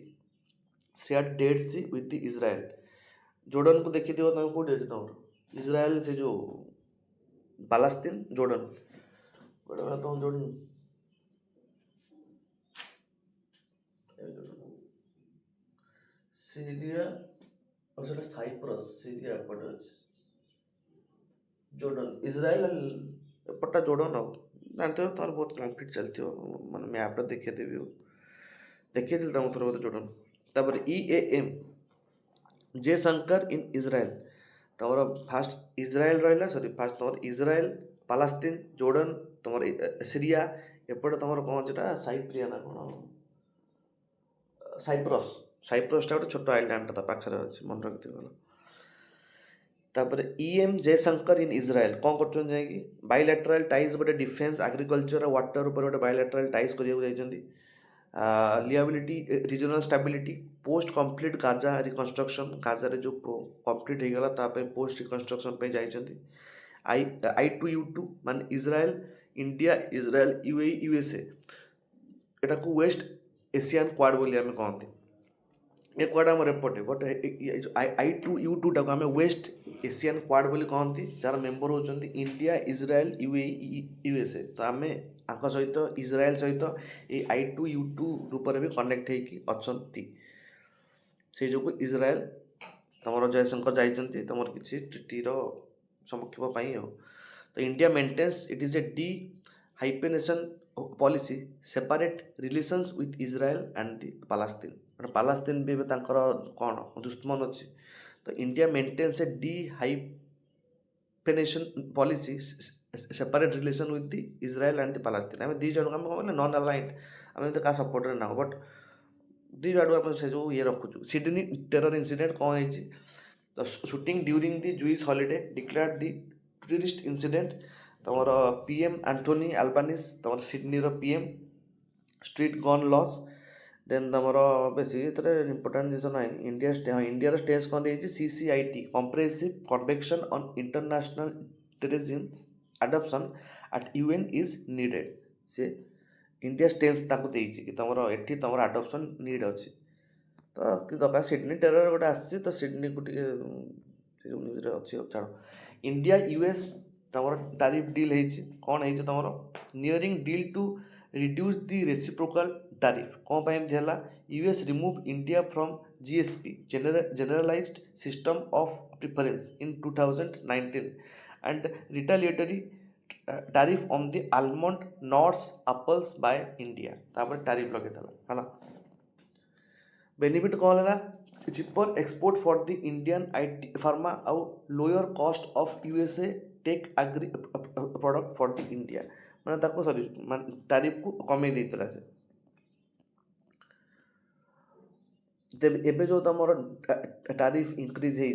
share Dead Sea with the Israel Jordan को देखी तुम कौटे अच्छे तुम इजराइल से जो पालास्तीन जोर्डान गोटे तुम जोर्डान सीरिया और से साइप्रस सीरिया एपटे अच्छे जोर्डान इजराइल एपटा जोर्डान आ जानते हो तार बहुत कन्फ्लिक्ट चलती मैंने मैपटा देखी तुम थोड़ा बहुत जोर्डान तापर EAM जयशंकर इन इजराइल तुम फास्ट इजराइल रहा सॉरी फास्ट तुम इजराइल पालास्तीन जोर्डान तुम सीरिया एपटे तुम कौन से साइप्रिया ना कौन साइप्रसटा गोटे छोट आइलैंड पाखे अच्छे मन रखी भल तापर EM जयशंकर इन इजराइल कौन कर बायलैटराल टाइज गोटे डिफेन्स एग्रीकल्चर वाटर ऊपर गोटे बायलैटराल टाइज करने liability regional stability post complete Gaza reconstruction Gaza जो कंप्लीट हो गला पोस्ट रिकन्स्ट्रक्शन पे जाइछन्ति I2U2 मान Israel India Israel UAE USA एटा को वेस्ट एशियन क्वाड बोली आमे कहते ये क्वाड आम एपटे बट I2U2 टाको आमे वेस्ट एशियन क्वाड बोली कहती जार मेंबर होचंती इंडिया इजराइल यूएई यूएसए तो आमे आंक सहित इजराइल सहित ये I2U2 रूप में भी कनेक्ट होइकी अछंती से जो इजराइल तमर जयशंकर जाइछन्ति तमर किछि ट्रिटी रो समक्षेप पाई हो तो India maintains it is a dehyphenation policy separate relations with Israel and the Palestine Palestine भी तांकर कौन दुश्मन अच्छी तो India maintains a dehyphenation policy separate relation with the Israel and the Palestine आम दी जन आम नॉन अलाइंड आम क्या सपोर्ट ना बट दी आड़ू आप से जो ये रखुचु सिडनी टेरर इंसिडेंट कौन है तो shooting during the Jewish holiday declare the tourist incident तमर पीएम एंटोनी अल्बानिस तमर Sydney PM street gun laws then तमर बेसी इंपोर्टाट जिन ना इंडिया स्टेज कौन देखिए CCIT comprehensive convention on international terrorism adoption at UN is needed say India stage ताको देइछि कि तमर एठी तमर अडॉप्शन नीड अछि तो कि दरकार सिडनी टेरर गोटे आसी तो सिडनी को न्यूज अच्छी छाड़ इंडिया यूएस तमर टैरिफ डील है कौन है तमर nearing deal to reduce the reciprocal tariff कौन पाई है US remove India from GSP generalised system of preference in 2019 and retaliatory tariff on the almond nuts apples by India तापर टैरिफ लगे है बेनिफिट कौन है cheaper export for the Indian IT pharma आउ lower cost of USA tech agri product for the India मैंने ताको सॉरी टैरिफ को कमे देइतला से तेबे एबे जो तमर टैरिफ इंक्रीज है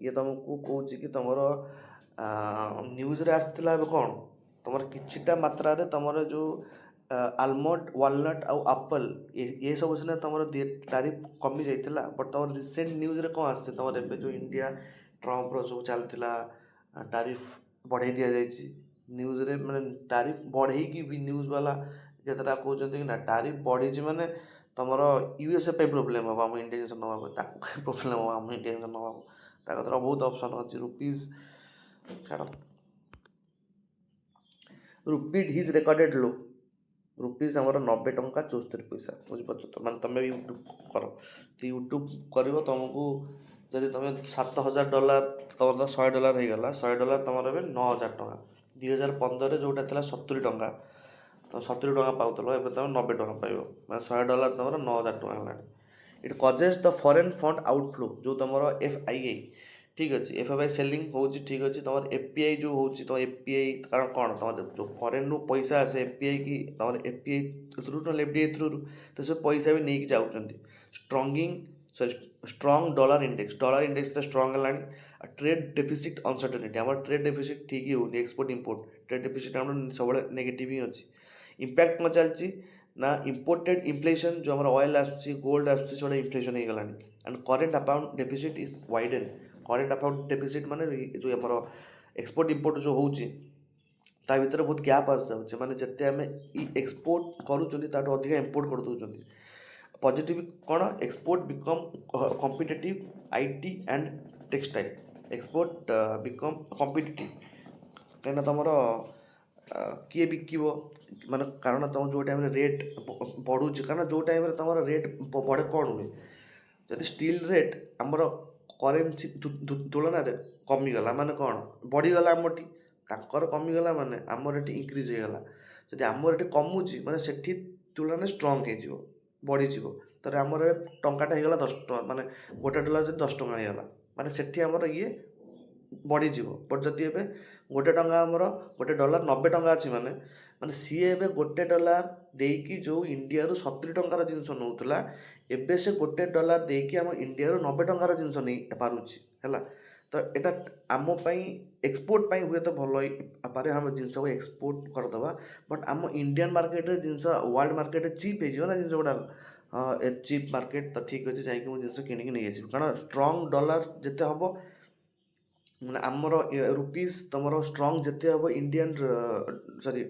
ये तुमको कहूँ कि तुमर न्यूज रे आसला कौन तुम किछिटा मात्रा रे तुमर जो आलमंड वालनट आउ एप्पल ये सब सीना तुम टैरिफ कमी जाइला बट तुम रिसेंट न्यूज रे कौन आसছে तुम एबे जो इंडिया ट्रम्प रो सब चलता टैरिफ बढ़ाई दि जाइए न्यूज रे माने टैरिफ बढ़े की भी न्यूज वाला जतरा कहते कि ना टैरिफ बढ़ी माने तुमर USA पे प्रोब्लेम हम आम इंडिया जिन ना प्रोब्लेम हम आम इंडिया जिन ना बहुत ऑप्शन अच्छी रुपीज छाड़ रुपीड हिज रेकर्डेड लो रुपीज आमर 90 टंका 74 पैसा बुझीपार तो मैं तुम भी यूट्यूब कर तो यूट्यूब कर तुमको जब तुम $7,000 तुम $100 हो गला $100 तुम ए 9,000 टका 2015 जोटा था 70 टंका तुम 70 टंका पाऊल एवं तुम 90 टंका पाइब मैं $100 तुम 9,000 टका है it causes the foreign fund outflow जो तुम FII ठीक अच्छे FII सेलिंग हो ठीक अच्छे तुम FPI जो हो तुम FPI कारण कौन तुम जो फॉरेन रू पैसा आसे FPI की तुम FPI थ्रू ना FDI थ्रू तो सब पैसा भी नहीं जाऊँच स्ट्रॉन्ग डॉलर इंडेक्स स्ट्रॉन्ग है ट्रेड डेफिसिट अनसर्टेनिटी आम ट्रेड डेफिसिट ठीक ही होनी एक्सपोर्ट इंपोर्ट ट्रेड डेफिसिट आम सब नेगेटिव ही अच्छी इंपैक्ट कौन चलती ना इंपोर्टेड इन्फ्लेशन जो हमारा ऑयल आसूसी गोल्ड आसूसी से इन्फ्लेशन हो गलानी and current account deficit is widen current account deficit माने जो हमारा एक्सपोर्ट इंपोर्ट जो होची ता भीतर बहुत गैप आस जाउछे माने जत्ते हमें एक्सपोर्ट करूचंती ताटो अधिक इंपोर्ट कर दोचंती पॉजिटिव कौन export become competitive IT and textile export become competitive कहीं तुम किए बिकव मान कारण तुम जो टाइम रेट बढ़ू कारण जो टाइम तुम रेट बढ़े कौन हुए जब स्टील रेट आमर करेन्सी तुलन में कमीगला माने कौन बढ़ीगला आमटी ताकर कमीगला माने आमर ये इंक्रीज होगा जब आमर ये कमुची माने सेठी तुलन स्ट्रंग हो बढ़ीज तो आमर टंकाटा होगा 10 टका माने गोटे डॉलर जब 10 टका होगा माने सेठी आमर ये बढ़ीज बट जदि एवं गोटे टंका आमर गोटे डॉलर 90 टका अच्छी माने माने सी एवं गोटे डॉलर देकी जो इंडिया रु 70 टंकार जिनस नौला एबे से गोटे डॉलर देकी आम इंडिया रु 90 टंकार जिनस नहीं पारुछि हैला ତ ଏଇଟା ଆମ ପାଇଁ ଏକ୍ସପୋର୍ଟ ପାଇଁ ହୁଏତ ଭଲ ହେଇପାରେ, ଆମେ ଜିନିଷକୁ ଏକ୍ସପୋର୍ଟ କରିଦେବା, ବଟ୍ ଆମ ଇଣ୍ଡିଆନ୍ ମାର୍କେଟରେ ଜିନିଷ ୱାର୍ଲଡ଼ ମାର୍କେଟରେ ଚିପ୍ ହେଇଯିବ ନା ଜିନିଷ ଗୁଡ଼ାକ। ହଁ ଏ ଚିପ୍ ମାର୍କେଟ ତ ଠିକ୍ ଅଛି, ଯାଇକି ମୁଁ ଜିନିଷ କିଣିକି ନେଇଆସିବି, କାରଣ ଷ୍ଟ୍ରଙ୍ଗ ଡଲାର ଯେତେ ହେବ ମାନେ ଆମର ରୁପିସ୍ ତୁମର ଷ୍ଟ୍ରଙ୍ଗ ଯେତେ ହେବ ଇଣ୍ଡିଆନ୍ ସରି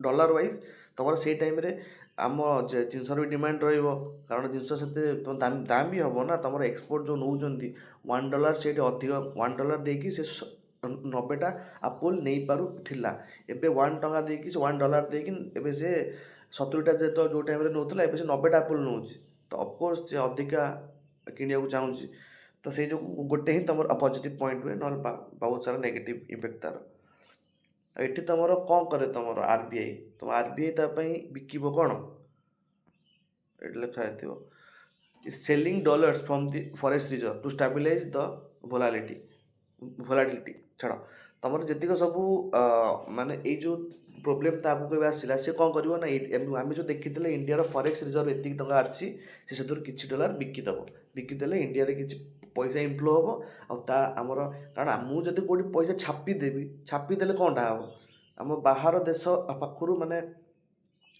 ଡଲାର ୱାଇଜ୍, ତୁମର ସେଇ ଟାଇମ୍ରେ ଆମ ଜିନିଷର ବି ଡିମାଣ୍ଡ ରହିବ, କାରଣ ଜିନିଷ ସେତେ ଦାମ ବି ହେବ ନା। ତୁମର ଏକ୍ସପୋର୍ଟ ଯେଉଁ ନେଉଛନ୍ତି $1 ସେଇଠି ଅଧିକ, $1 ଦେଇକି ସେ 90ଟା ଆପଲ୍ ନେଇପାରୁଥିଲା, ଏବେ $1 ଦେଇକି ସେ $1 ଦେଇକି ଏବେ ସେ 70ଟା ଯେହେତୁ ଯେଉଁ ଟାଇମ୍ରେ ନେଉଥିଲା ଏବେ ସେ 90ଟା ଆପଲ୍ ନେଉଛି, ତ ଅଫକୋର୍ସ ସେ ଅଧିକା କିଣିବାକୁ ଚାହୁଁଛି। ତ ସେଇ ଯୋଗୁଁ ଗୋଟେ ହିଁ ତୁମର ପଜିଟିଭ୍ ପଏଣ୍ଟ ହୁଏ, ନହେଲେ ବହୁତ ସାରା ନେଗେଟିଭ୍ ଇମ୍ପାକ୍ଟ ତା'ର। ଆଉ ଏଠି ତୁମର କ'ଣ କରେ ତୁମର RBI, ତୁମ RBI ତା ପାଇଁ ବିକିବ କ'ଣ, ଏଠି ଲେଖା ହେଇଥିବ selling dollars from the forex reserve to stabilise the volatility. ଛାଡ଼, ତୁମର ଯେତିକ ସବୁ ମାନେ ଏଇ ଯେଉଁ ପ୍ରୋବ୍ଲେମ୍ ତା ଆଗକୁ ଏବେ ଆସିଲା, ସେ କ'ଣ କରିବ ନା ଆମେ ଯେଉଁ ଦେଖିଥିଲେ ଇଣ୍ଡିଆର ଫରେକ୍ସ ରିଜର୍ଭ ଏତିକି ଟଙ୍କା ଅଛି, ସେ ସେଥିରୁ କିଛି ଡଲାର ବିକିଦେବ। ବିକିଦେଲେ ଇଣ୍ଡିଆରେ କିଛି ପଇସା ଇନଫ୍ଲୋ ହେବ। ଆଉ ତା ଆମର କାରଣ ମୁଁ ଯଦି କେଉଁଠି ପଇସା ଛାପିଦେଲେ କ'ଣଟା ହେବ, ଆମ ବାହାର ଦେଶ ପାଖରୁ ମାନେ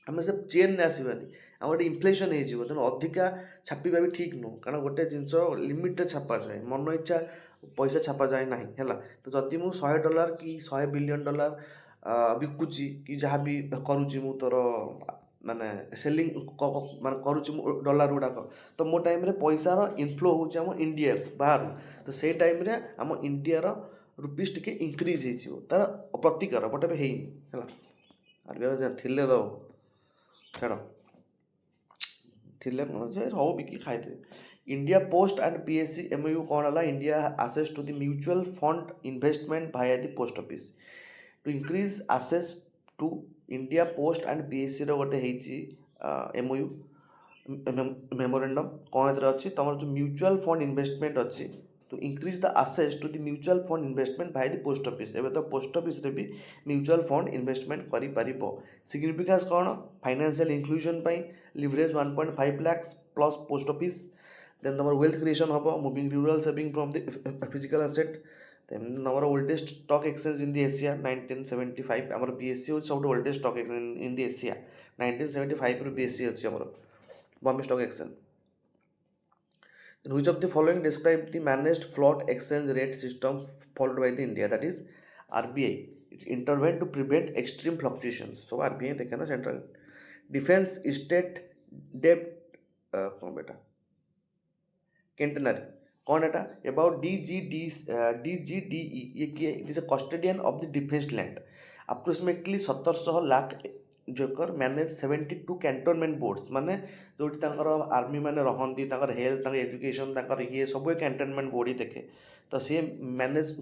ଆମେ ସେ ଚେନ୍ରେ ଆସିବାନି, ଆମର ଗୋଟେ ଇନଫ୍ଲେସନ୍ ହେଇଯିବ। ତେଣୁ ଅଧିକା ଛାପିବା ବି ଠିକ୍ ନୁହଁ, କାରଣ ଗୋଟେ ଜିନିଷ ଲିମିଟ୍ରେ ଛାପାଯାଏ, ମନ ଇଚ୍ଛା ପଇସା ଛାପାଯାଏ ନାହିଁ ହେଲା। ତ ଯଦି ମୁଁ $100 କି $100 ବିଲିୟନ୍ ବିକୁଛି କି ଯାହା ବି କରୁଛି ମୁଁ ତୋର ମାନେ ସେଲିଂ ମାନେ କରୁଛି ମୁଁ ଡଲାର ଗୁଡ଼ାକ, ତ ମୋ ଟାଇମ୍ରେ ପଇସାର ଇନଫ୍ଲୋ ହେଉଛି ଆମ ଇଣ୍ଡିଆ ବାହାରୁ, ତ ସେଇ ଟାଇମ୍ରେ ଆମ ଇଣ୍ଡିଆର ରୁପିସ୍ ଟିକେ ଇନକ୍ରିଜ୍ ହେଇଯିବ, ତା'ର ପ୍ରତିକାର ବଟ୍ ଏବେ ହେଇନି ହେଲା। ଆର୍ ଥିଲେ ତ ଛାଡ଼, ଥିଲେ କ'ଣ ଯେ ହଉ ବିକି ଖାଇଦେବେ। India Post and PSC MOU କ'ଣ ହେଲା, India access to the mutual fund investment via the post office to increase access to India Post and PSCର ଗୋଟେ ହେଇଛି MOU ମେମୋରେଣ୍ଡମ୍। କ'ଣ ଏଥିରେ ଅଛି, ତୁମର ଯେଉଁ ମ୍ୟୁଚୁଆଲ୍ ଫଣ୍ଡ ଇନଭେଷ୍ଟମେଣ୍ଟ ଅଛି to increase the access to the mutual fund investment via the post office. ଏବେ ତ ପୋଷ୍ଟ ଅଫିସ୍ରେ ବି ମ୍ୟୁଚୁଆଲ୍ ଫଣ୍ଡ ଇନଭେଷ୍ଟମେଣ୍ଟ କରିପାରିବ। ସିଗ୍ନିଫିକାନ୍ସ କ'ଣ, ଫାଇନାନ୍ସିଆଲ୍ ଇନକ୍ଲୁଜନ୍ ପାଇଁ ଲିଭରେଜ୍ 1.5 lakhs plus post office. Then ତୁମର ୱେଲ୍ଥ କ୍ରିଏସନ୍ ହେବ, moving rural saving from the physical asset. Then ତୁମର oldest stock exchange in the Asia 1975, ଆମର BSE ହେଉଛି ସବୁଠୁ oldest stock exchange in the Asia. 1975ରୁ BSE ଅଛି ଆମର, Bombay stock exchange. Which of the following describe the managed float exchange rate system followed by the India, that is RBI? It intervened to prevent extreme fluctuations. So RBI देखे ना सेंट्रल डिफेंस स्टेट डेप्ट कौन बेटा केंटनरी कौन एटा अबाउट DGDE, ये किए it is a custodian of the defence land approximately 1700 lakh joker manage 72 cantonment boards, माने जोटी तांकर आर्मी माने रहंती, तांकर हेल्थ, तांकर एजुकेशन, तांकर ये सब कैंटोनमेंट बोर्ड ही देखे, तो सी मैनेज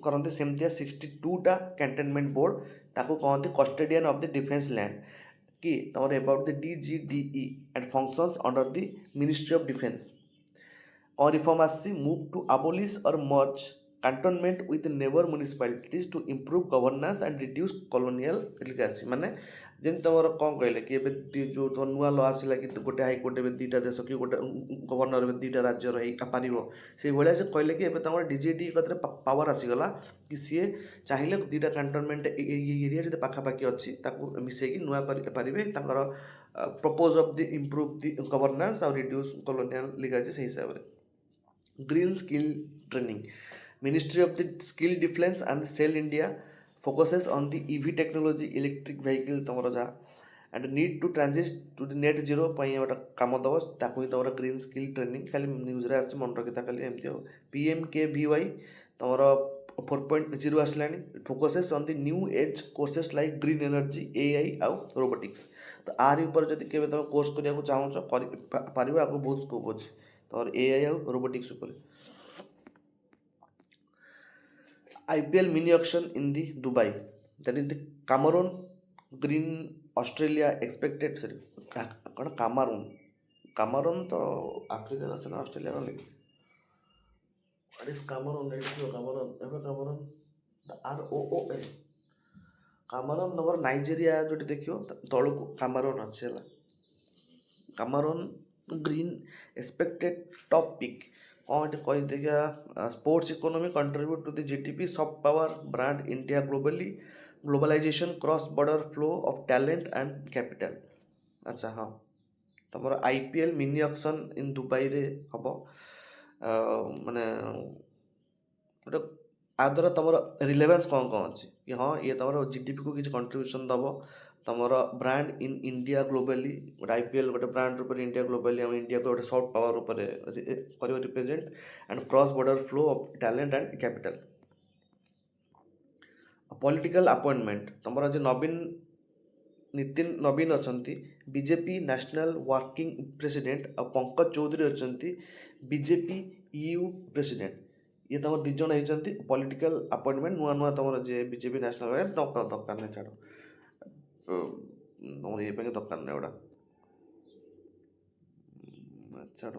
करते सेमती 62टा कैंटोनमेंट बोर्ड ताको कहते custodian of the defence land कि तमर about the DGDE and functions under the ministry of defence. और रिफॉर्म आसी मूव टू अबोलिश और merge cantonment with neighbour municipalities to improve governance and reduce colonial legacy, माने जेमती तुम कौन कहले कि जो तुम नुआ लॉ आसला कि गोटे हाईकोर्ट ए 2टा देश कि गोटे गवर्नर ए 2टा राज्य पार से भाया से कहले कि तुम DGD कतरे पावर आसीगला कि सी चाहिए 2टा कैंटोनमेंट एरिया जो पाखापाखि अच्छी मिसेक नुआ करेंगे propose of the improve the governance और रिड्यूस कॉलोनियल लिगासी से हिसाब से। Green skill training, ministry of the skill defence and sell India focuses on the EV technology electric vehicle तुम जहाँ and need to transit to the net zero गोटे कम दब ताकू ही तुम ग्रीन स्किल ट्रेनिंग खाली न्यूज रे आस मन रखी खाली एमती हो। PMKVY तुम 4.0 आसला, focuses on the new age courses like green energy AI आउ रोबोटिक्स। तो आर ऊपर जब के तुम कोर्स करने चाहो पार आगे बहुत स्कोप अच्छे तुम AI आउ रोबोटिक्स ऊपर। IPL mini auction in the Dubai, that is the Cameroon green Australia expected, sorry कौन Cameroon तो अफ्रीका अच्छा ना ऑस्ट्रेलिया का लेकिन what is Cameroon, it is Cameroon ROON Cameroon number Nigeria जो देखियो तलू को Cameroon अच्छे ला Cameroon green expected top pick କ'ଣ ଏଠି କହି ଦେଖିବା sports economy contribute to the GDP soft power brand India globally globalisation cross border flow of talent and capital. ଆଚ୍ଛା ହଁ, ତମର IPL ମିନି ଅକ୍ସନ୍ ଇନ୍ ଦୁବାଇରେ ହେବ। ମାନେ ଗୋଟେ ଆ ଦ୍ୱାରା ତମର ରିଲେଭାନ୍ସ କ'ଣ କ'ଣ ଅଛି କି ହଁ ଇଏ ତମର ଜିଡିପିକୁ କିଛି କଣ୍ଟ୍ରିବ୍ୟୁସନ୍ ଦେବ। ତମର ବ୍ରାଣ୍ଡ ଇନ୍ ଇଣ୍ଡିଆ ଗ୍ଲୋବାଲି ଗୋଟେ IPL ଗୋଟେ ବ୍ରାଣ୍ଡ ଉପରେ ଇଣ୍ଡିଆ ଗ୍ଲୋବାଲି ଆମ ଇଣ୍ଡିଆକୁ ଗୋଟେ ସଫ୍ଟ ପାୱାର ଉପରେ କରିବ represent and cross border flow of talent and capital. Political appointment ତମର ଯେ ନିତିନ ନବୀନ ଅଛନ୍ତି ବିଜେପି ନ୍ୟାସନାଲ ୱାର୍କିଂ ପ୍ରେସିଡେଣ୍ଟ, ଆଉ ପଙ୍କଜ ଚୌଧୁରୀ ଅଛନ୍ତି ବିଜେପି EU ପ୍ରେସିଡେଣ୍ଟ। ଇଏ ତମର ଦୁଇ ଜଣ ହେଇଛନ୍ତି ପଲିଟିକାଲ ଆପଏଣ୍ଟମେଣ୍ଟ ନୂଆ ନୂଆ ତମର ଯେ ବିଜେପି ନ୍ୟାସନାଲ ଦରକାର ନାହିଁ ଛାଡ଼, ତମର ଇଏ ପାଇଁ ଦରକାର ନାହିଁ ଏଗୁଡ଼ା ଛାଡ଼।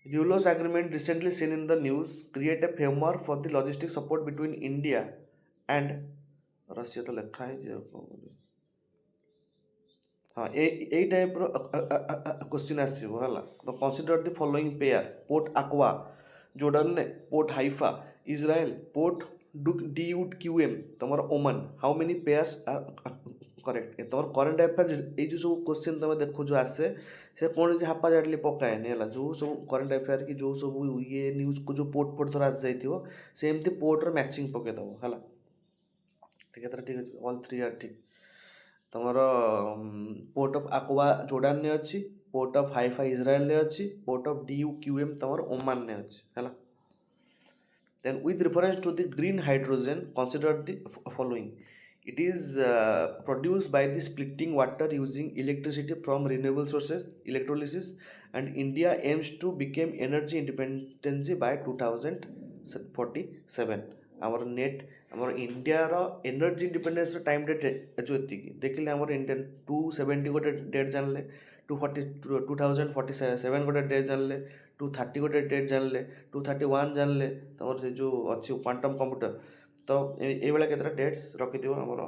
Eulos agreement recently seen in the news create a framework for the logistic support between India and Russia ତ ଲେଖା ହେଇଛି ଆଉ କ'ଣ କରିବି। ହଁ ଏଇ ଟାଇପ୍ର କ୍ୱେଶ୍ଚିନ୍ ଆସିବ ହେଲା। ତ consider the following pair port Aqaba ଜୋର୍ଡାନରେ, port Haifa Israel, port DUQM ତମର Oman. How many pairs are correct. ତମର କରେଣ୍ଟ ଆଫେୟାର ଏଇ ଯେଉଁ ସବୁ କ୍ୱେଶ୍ଚିନ୍ ତମେ ଦେଖୁଛ ଆସେ ସେ କୌଣସି ହାପାଜାଡ଼ଲି ପକାଏନି ହେଲା। ଯେଉଁ ସବୁ କରେଣ୍ଟ ଆଫେୟାର କି ଯେଉଁ ସବୁ ଇଏ ନ୍ୟୁଜ୍କୁ ଯେଉଁ ପୋର୍ଟ ଥର ଆସିଯାଇଥିବ ସେମିତି ପୋର୍ଟର ମ୍ୟାଚିଂ ପକାଇଦେବ ହେଲା। ଠିକ୍ ଏଥର ଠିକ୍ ଅଛି, ଅଲ୍ 3 ଆର୍ ଠିକ୍। ତମର ପୋର୍ଟ ଅଫ୍ ଆକ୍ୱା ଜୋର୍ଡାନରେ ଅଛି, ପୋର୍ଟ ଅଫ୍ ହାଇଫା ଇସ୍ରାଏଲରେ ଅଛି, ପୋର୍ଟ ଅଫ୍ DUQM ତମର ଓମାନରେ ଅଛି ହେଲା। Then with reference to the green hydrogen, consider the following. It is produced by the splitting water using electricity from renewable sources, electrolysis, and India aims to become energy independence by 2047. ଆମର ନେଟ୍ ଆମର ଇଣ୍ଡିଆର ଏନର୍ଜି ଇଣ୍ଡିପେଣ୍ଡେନ୍ସର ଟାଇମ୍ ଡେଟ୍ ଯେଉଁ ଏତିକି ଦେଖିଲେ ଆମର ଇଣ୍ଡିଆନ୍ 270 ଗୋଟେ ଡେଟ୍ ଜାଣିଲେ, 2047 ଗୋଟେ ଡେଟ୍ ଜାଣିଲେ, 230 ଗୋଟେ ଡେଟ୍ ଜାଣିଲେ, 231 ଜାଣିଲେ, ତମର ସେ ଯେଉଁ ଅଛି କ୍ୱାଣ୍ଟମ୍ କମ୍ପ୍ୟୁଟର। ତ ଏଇଭଳିଆ କେତେଟା ଡେଟ୍ସ ରଖିଥିବ ଆମର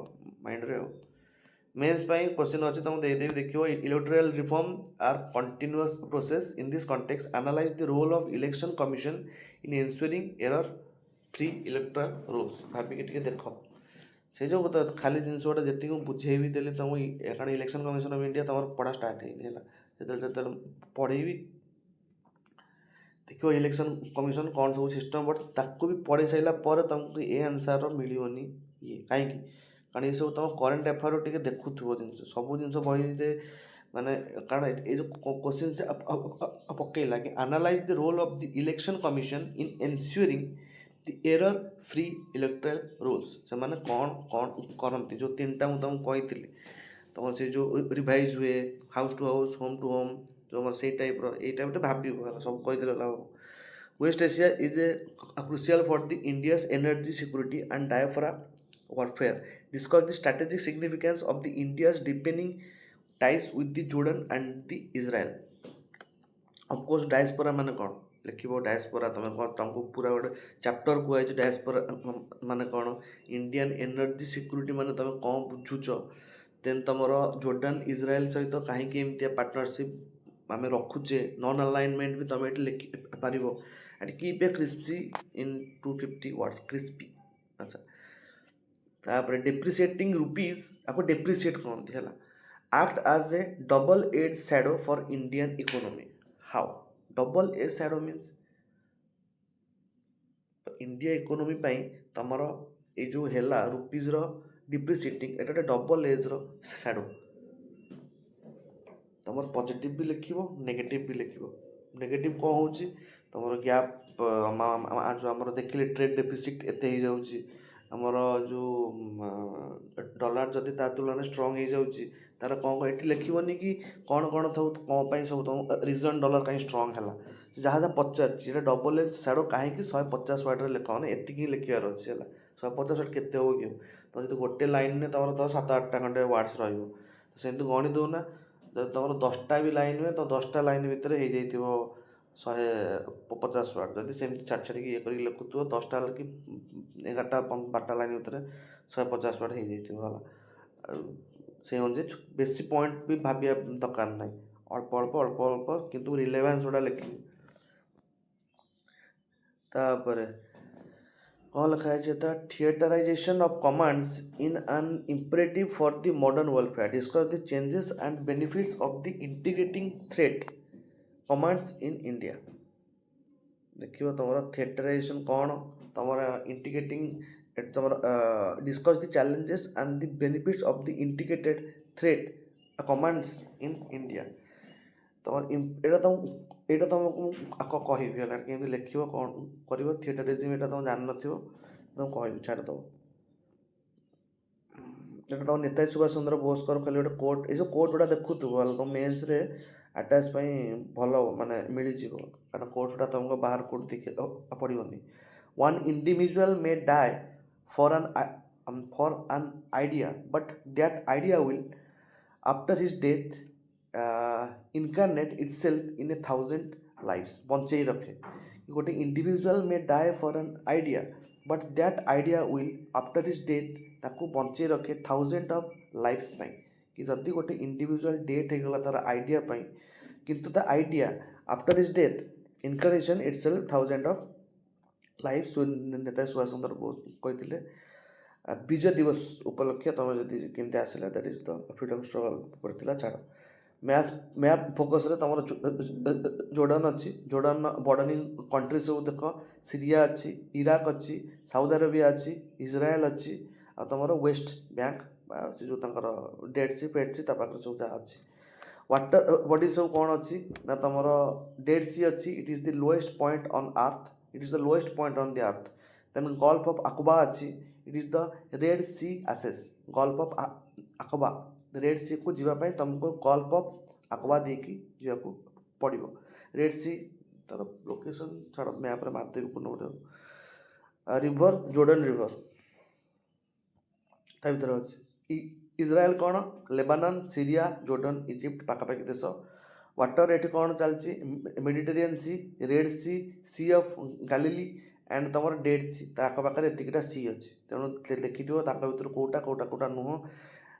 ମାଇଣ୍ଡରେ ଆଉ। ମେନ୍ସ ପାଇଁ କ୍ୱେଶ୍ଚିନ୍ ଅଛି ତମକୁ ଦେଇଦେବି ଦେଖିବ। Electoral reform are continuous process in this context analyse the role of election commission in ensuring error free electoral rolls. ଭାବିକି ଟିକେ ଦେଖ ସେ ଯେଉଁ ଖାଲି ଜିନିଷ ଗୋଟେ ଯେତିକି ମୁଁ ବୁଝେଇବି ଦେଲି ତମକୁ, କାରଣ ଇଲେକ୍ସନ୍ କମିଶନ୍ ଅଫ୍ ଇଣ୍ଡିଆ ତମର ପଢ଼ା ଷ୍ଟାର୍ଟ ହେଇନି ହେଲା। ଯେତେବେଳେ ପଢ଼େଇବି ଦେଖିବ ଇଲେକ୍ସନ୍ କମିଶନ୍ କ'ଣ ସବୁ ସିଷ୍ଟମ୍, ବଟ୍ ତାକୁ ବି ପଢ଼ି ସାରିଲା ପରେ ତୁମକୁ ଏ ଆନ୍ସର୍ର ମିଳିବନି ଇଏ କାହିଁକି, କାରଣ ଏସବୁ ତୁମ କରେଣ୍ଟ ଆଫେୟାର୍ରୁ ଟିକେ ଦେଖୁଥିବ ଜିନିଷ, ସବୁ ଜିନିଷ ବହିରେ ମାନେ କାରଣ ଏଇ ଯେଉଁ କ୍ୱେଶ୍ଚିନ୍ ପକେଇଲା କି analyse the role of the election commission in ensuring the error free electoral rolls. ସେମାନେ କ'ଣ କ'ଣ କରନ୍ତି, ଯେଉଁ ତିନିଟା ମୁଁ ତୁମକୁ କହିଥିଲି ତମର ସେ ଯେଉଁ ରିଭାଇଜ୍ ହୁଏ house to house, home to home, ଯେଉଁ ସେଇ ଟାଇପ୍ର ଏଇ ଟାଇପ୍ର ଭାବିବ ହେଲା, ସବୁ କହିଦେଲେ ଲାଭ। West Asia is a crucial for the India's energy security and diaspora warfare. Discuss the strategic significance of the India's deepening ties with the Jordan and the Israel. Of course diaspora माने कौन लिखिबो, डायस्पोरा तुम कौन तुमको पूरा गोटे चैप्टर कुआई डायस्पोरा माने कौन, इंडियन एनर्जी सिक्यूरीटी माने तुम कौन बुझुच, देन तुमर जोर्डान इज्राएल सहित कहीं एमती पार्टनरशिप आम रखुचे, नॉन अलाइनमेंट भी तुम ये लिखिपार and keep a crispy in 250 words crispy. अच्छा तापर डेप्रिसिएटिंग रुपीज आपको डेप्रिसिएट कहते हैं act as a double edged shadow for Indian economy. How? Double edged shadow means India economy पाई तमर ये जो है रुपीज डिप्रिसिएटिंग एटा डबल एज शैडो, तुम पॉजिटिव भी लिखिबो नेगेटिव भी लिखिबो। नेगेटिव कौन होची तुम गैप जो आम देखिले ट्रेड डेफिसिट एते ही जाउची, आमर जो डॉलर जदि ता तुलन स्ट्रॉन्ग हो जाउची तार कौन ये लिखिबनी कि कौन कौन थो कौन पाई सब तुम रीजन डॉलर कहीं स्ट्रॉन्ग है जहाँ जहाँ पचार डबल एज शैडो कहीं 150 वर्ड लिख मैंने एति लिखार अच्छे है 150 वर्ड केते हो कि तो जो गोटे लाइन में तुम तो 7-8टा खंडे वर्ड्स रही गणी दौना जब तुम 10टा भी लाइन हुए तो 10टा लाइन भितर हो जाए 150 वर्ड, जदि सेमती छाड़ छाड़ी ये कर लिखुव 10टा कि 11टा 12टा लाइन भितर 150 वर्ड हो जाए। से अनुसार बेसी पॉइंट भी भाविया दरकार ना, अल्प अल्प अल्प अल्प किंतु रिलेवेंस गुड़ा लिखिए। ତାପରେ କ'ଣ ଲେଖା ହେଇଛି ଏଟା theatrisation of commands in an imperative for the modern welfare discuss the changes and benefits of the integrating threat commands in India देखिए तुम थिएटराइजेशन कौन तुम इंटीग्रेटिंग तुम discuss the challenges and the benefits of the integrated threat commands in India तुम एटा तुमको आक कहबी है केमती लिख कौन कर थिएटरिज्म यहाँ तुम जान तुम कह छाड़द এটা ତମ ନେତାଜୀ ସୁଭାଷ ଚନ୍ଦ୍ର ବୋଷଙ୍କର ଖାଲି ଗୋଟେ କୋଟ୍ ଏସବୁ କୋଟ୍ ଗୁଡ଼ା ଦେଖୁଥିବ ହେଲେ ତୁମ ମେନ୍ସରେ ଆଟାଚ୍ ପାଇଁ ଭଲ ମାନେ ମିଳିଯିବ କାରଣ କୋଟ୍ ଗୁଡ଼ା ତୁମକୁ ବାହାର କୋଟ୍ ଦେଖି ପଡ଼ିବନି one individual may die for an idea but that idea will after his death incarnate itself in 1000 lives बंचई रखे गोटे individual may die for an idea but that idea will after his death ताकू बंचई रखे 1000 ऑफ लाइव्स पाई कि जदि गोटे इंडिविजुअल डेथ होगला तार आइडिया पाई किंतु the idea after his death incarnation itself 1000 of lives Netaji Subhash Chandra Bose कहते विजय दिवस उपलक्ष्य तुम जदि केमती आसला that is the freedom struggle पड़ता छाड़ मैप फोकस रे तुम जोर्डान अच्छी जोर्डान बॉर्डरिंग कंट्री सब देख सीरिया अच्छी इराक अच्छी साउथ अरेबिया अच्छी इज्राएल अच्छी आ तुम वेस्ट बैंक जो डेड सी पेड सी पाखे सब जहाँ अच्छी वाटर बॉडी सब कौन अच्छी ना तुम डेड सी अच्छी it is the lowest point on earth it is the lowest point on the earth then Gulf of Aqaba अच्छी it is the Red Sea access Gulf of Aqaba Red Sea को जीवाई तुमको गल्फ ऑफ अकबा देकी जावाक पड़ो रेड सी तार लोकेशन छाड़ मैप रे मारदेवी पूर्ण गोटे रिवर जोर्डन रिवर ता भर अच्छी इज्राएल कौन लेबानन सीरिया जोर्डन इजिप्ट पाखापाखि देश वाटर ये कौन चलती Mediterranean Sea Red Sea Sea of Galilee and तुम डेड सी आखपाखे एतिकटा सी अच्छी तेणु लिखिथ भर कौटा कौटा कौटा नुह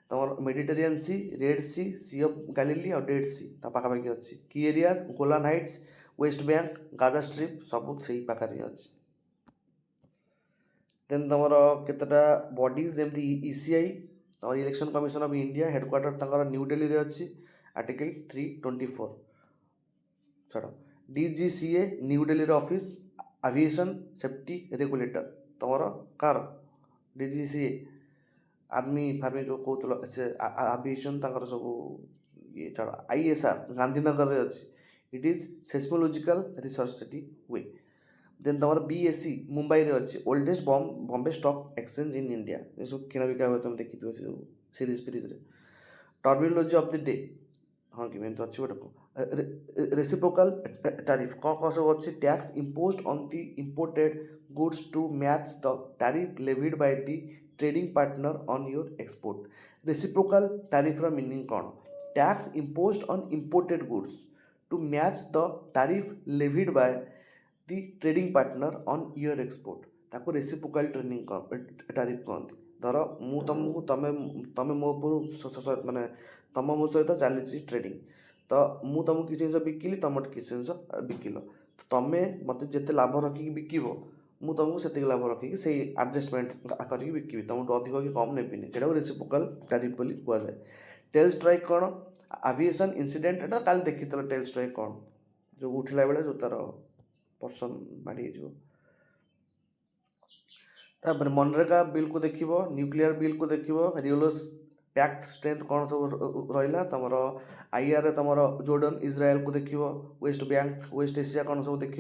तुम Mediterranean Sea Red Sea of Galilee और डेड सी पाखापाखि अच्छी की area Golan Heights West Bank Gaza Strip सब से पाखे अच्छी देन तुम केतटा बॉडीज जमी ईसीआई तुम election commission of India headquarter तंकर new Delhi रे अच्छी आर्टिकल 324 छाड़ DGCA new Delhi office aviation safety regulator तुम कार डीजीसीए आर्मी फार्मी जो कहते से एविएशन तंकर सब ये छाड़ आईएसआर गांधीनगर रे अच्छी it is seismological research city वे देन तुम बीएससी मुंबई रे अच्छी oldest Bombay stock exchange in India ये सब किना बिका हुए तुम देखी सीरीज फ्रीज रे टर्मिनोलॉजी ऑफ द डे हाँ कि तो अच्छी गोटे रेसिप्रोकल टैरिफ कौन सब अच्छी tax imposed on the imported goods to match the tariff levied by the trading partner on your export reciprocal tariff रा मीनिंग कौन tax imposed on imported goods to match the tariff levied by the trading partner on your export ताको रेसिप्रोकल ट्रेनिंग टैरिफ कहते धर मु तुमको तमें मो उपर माने तुम मो सहित चली ट्रेडिंग तो मु तुमको किसी जिन बिकिली तुम किसी जिन बिकिल तुम्हें मत जिते लाभ रखिक बिकब मु तुमको से लाभ रखिक से आडजस्टमेंट करके बिकबी तुमको अधिक कि कम नेबिनी यहाँ रेसिप्रोकल टैरिफ बोली कहुए टेल स्ट्राइक कौन एविएशन इंसिडेंट एटा काल देखी टेल स्ट्राइक कौन जो उठला बेले जो तार पर्सन माड़ी तापर मनरेगा बिल को देख न्यूक्लियर बिल को देख रियोलस पैक्ट स्ट्रेंथ कौन सब रहा तुम आईआर तुम जोर्डन इज्राएल को देख वेस्ट बैंक वेस्ट एशिया कौन सब देख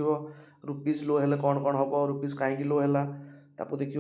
रुपीज लो हेले कौन कौन हम रुपीज कहीं लो है देख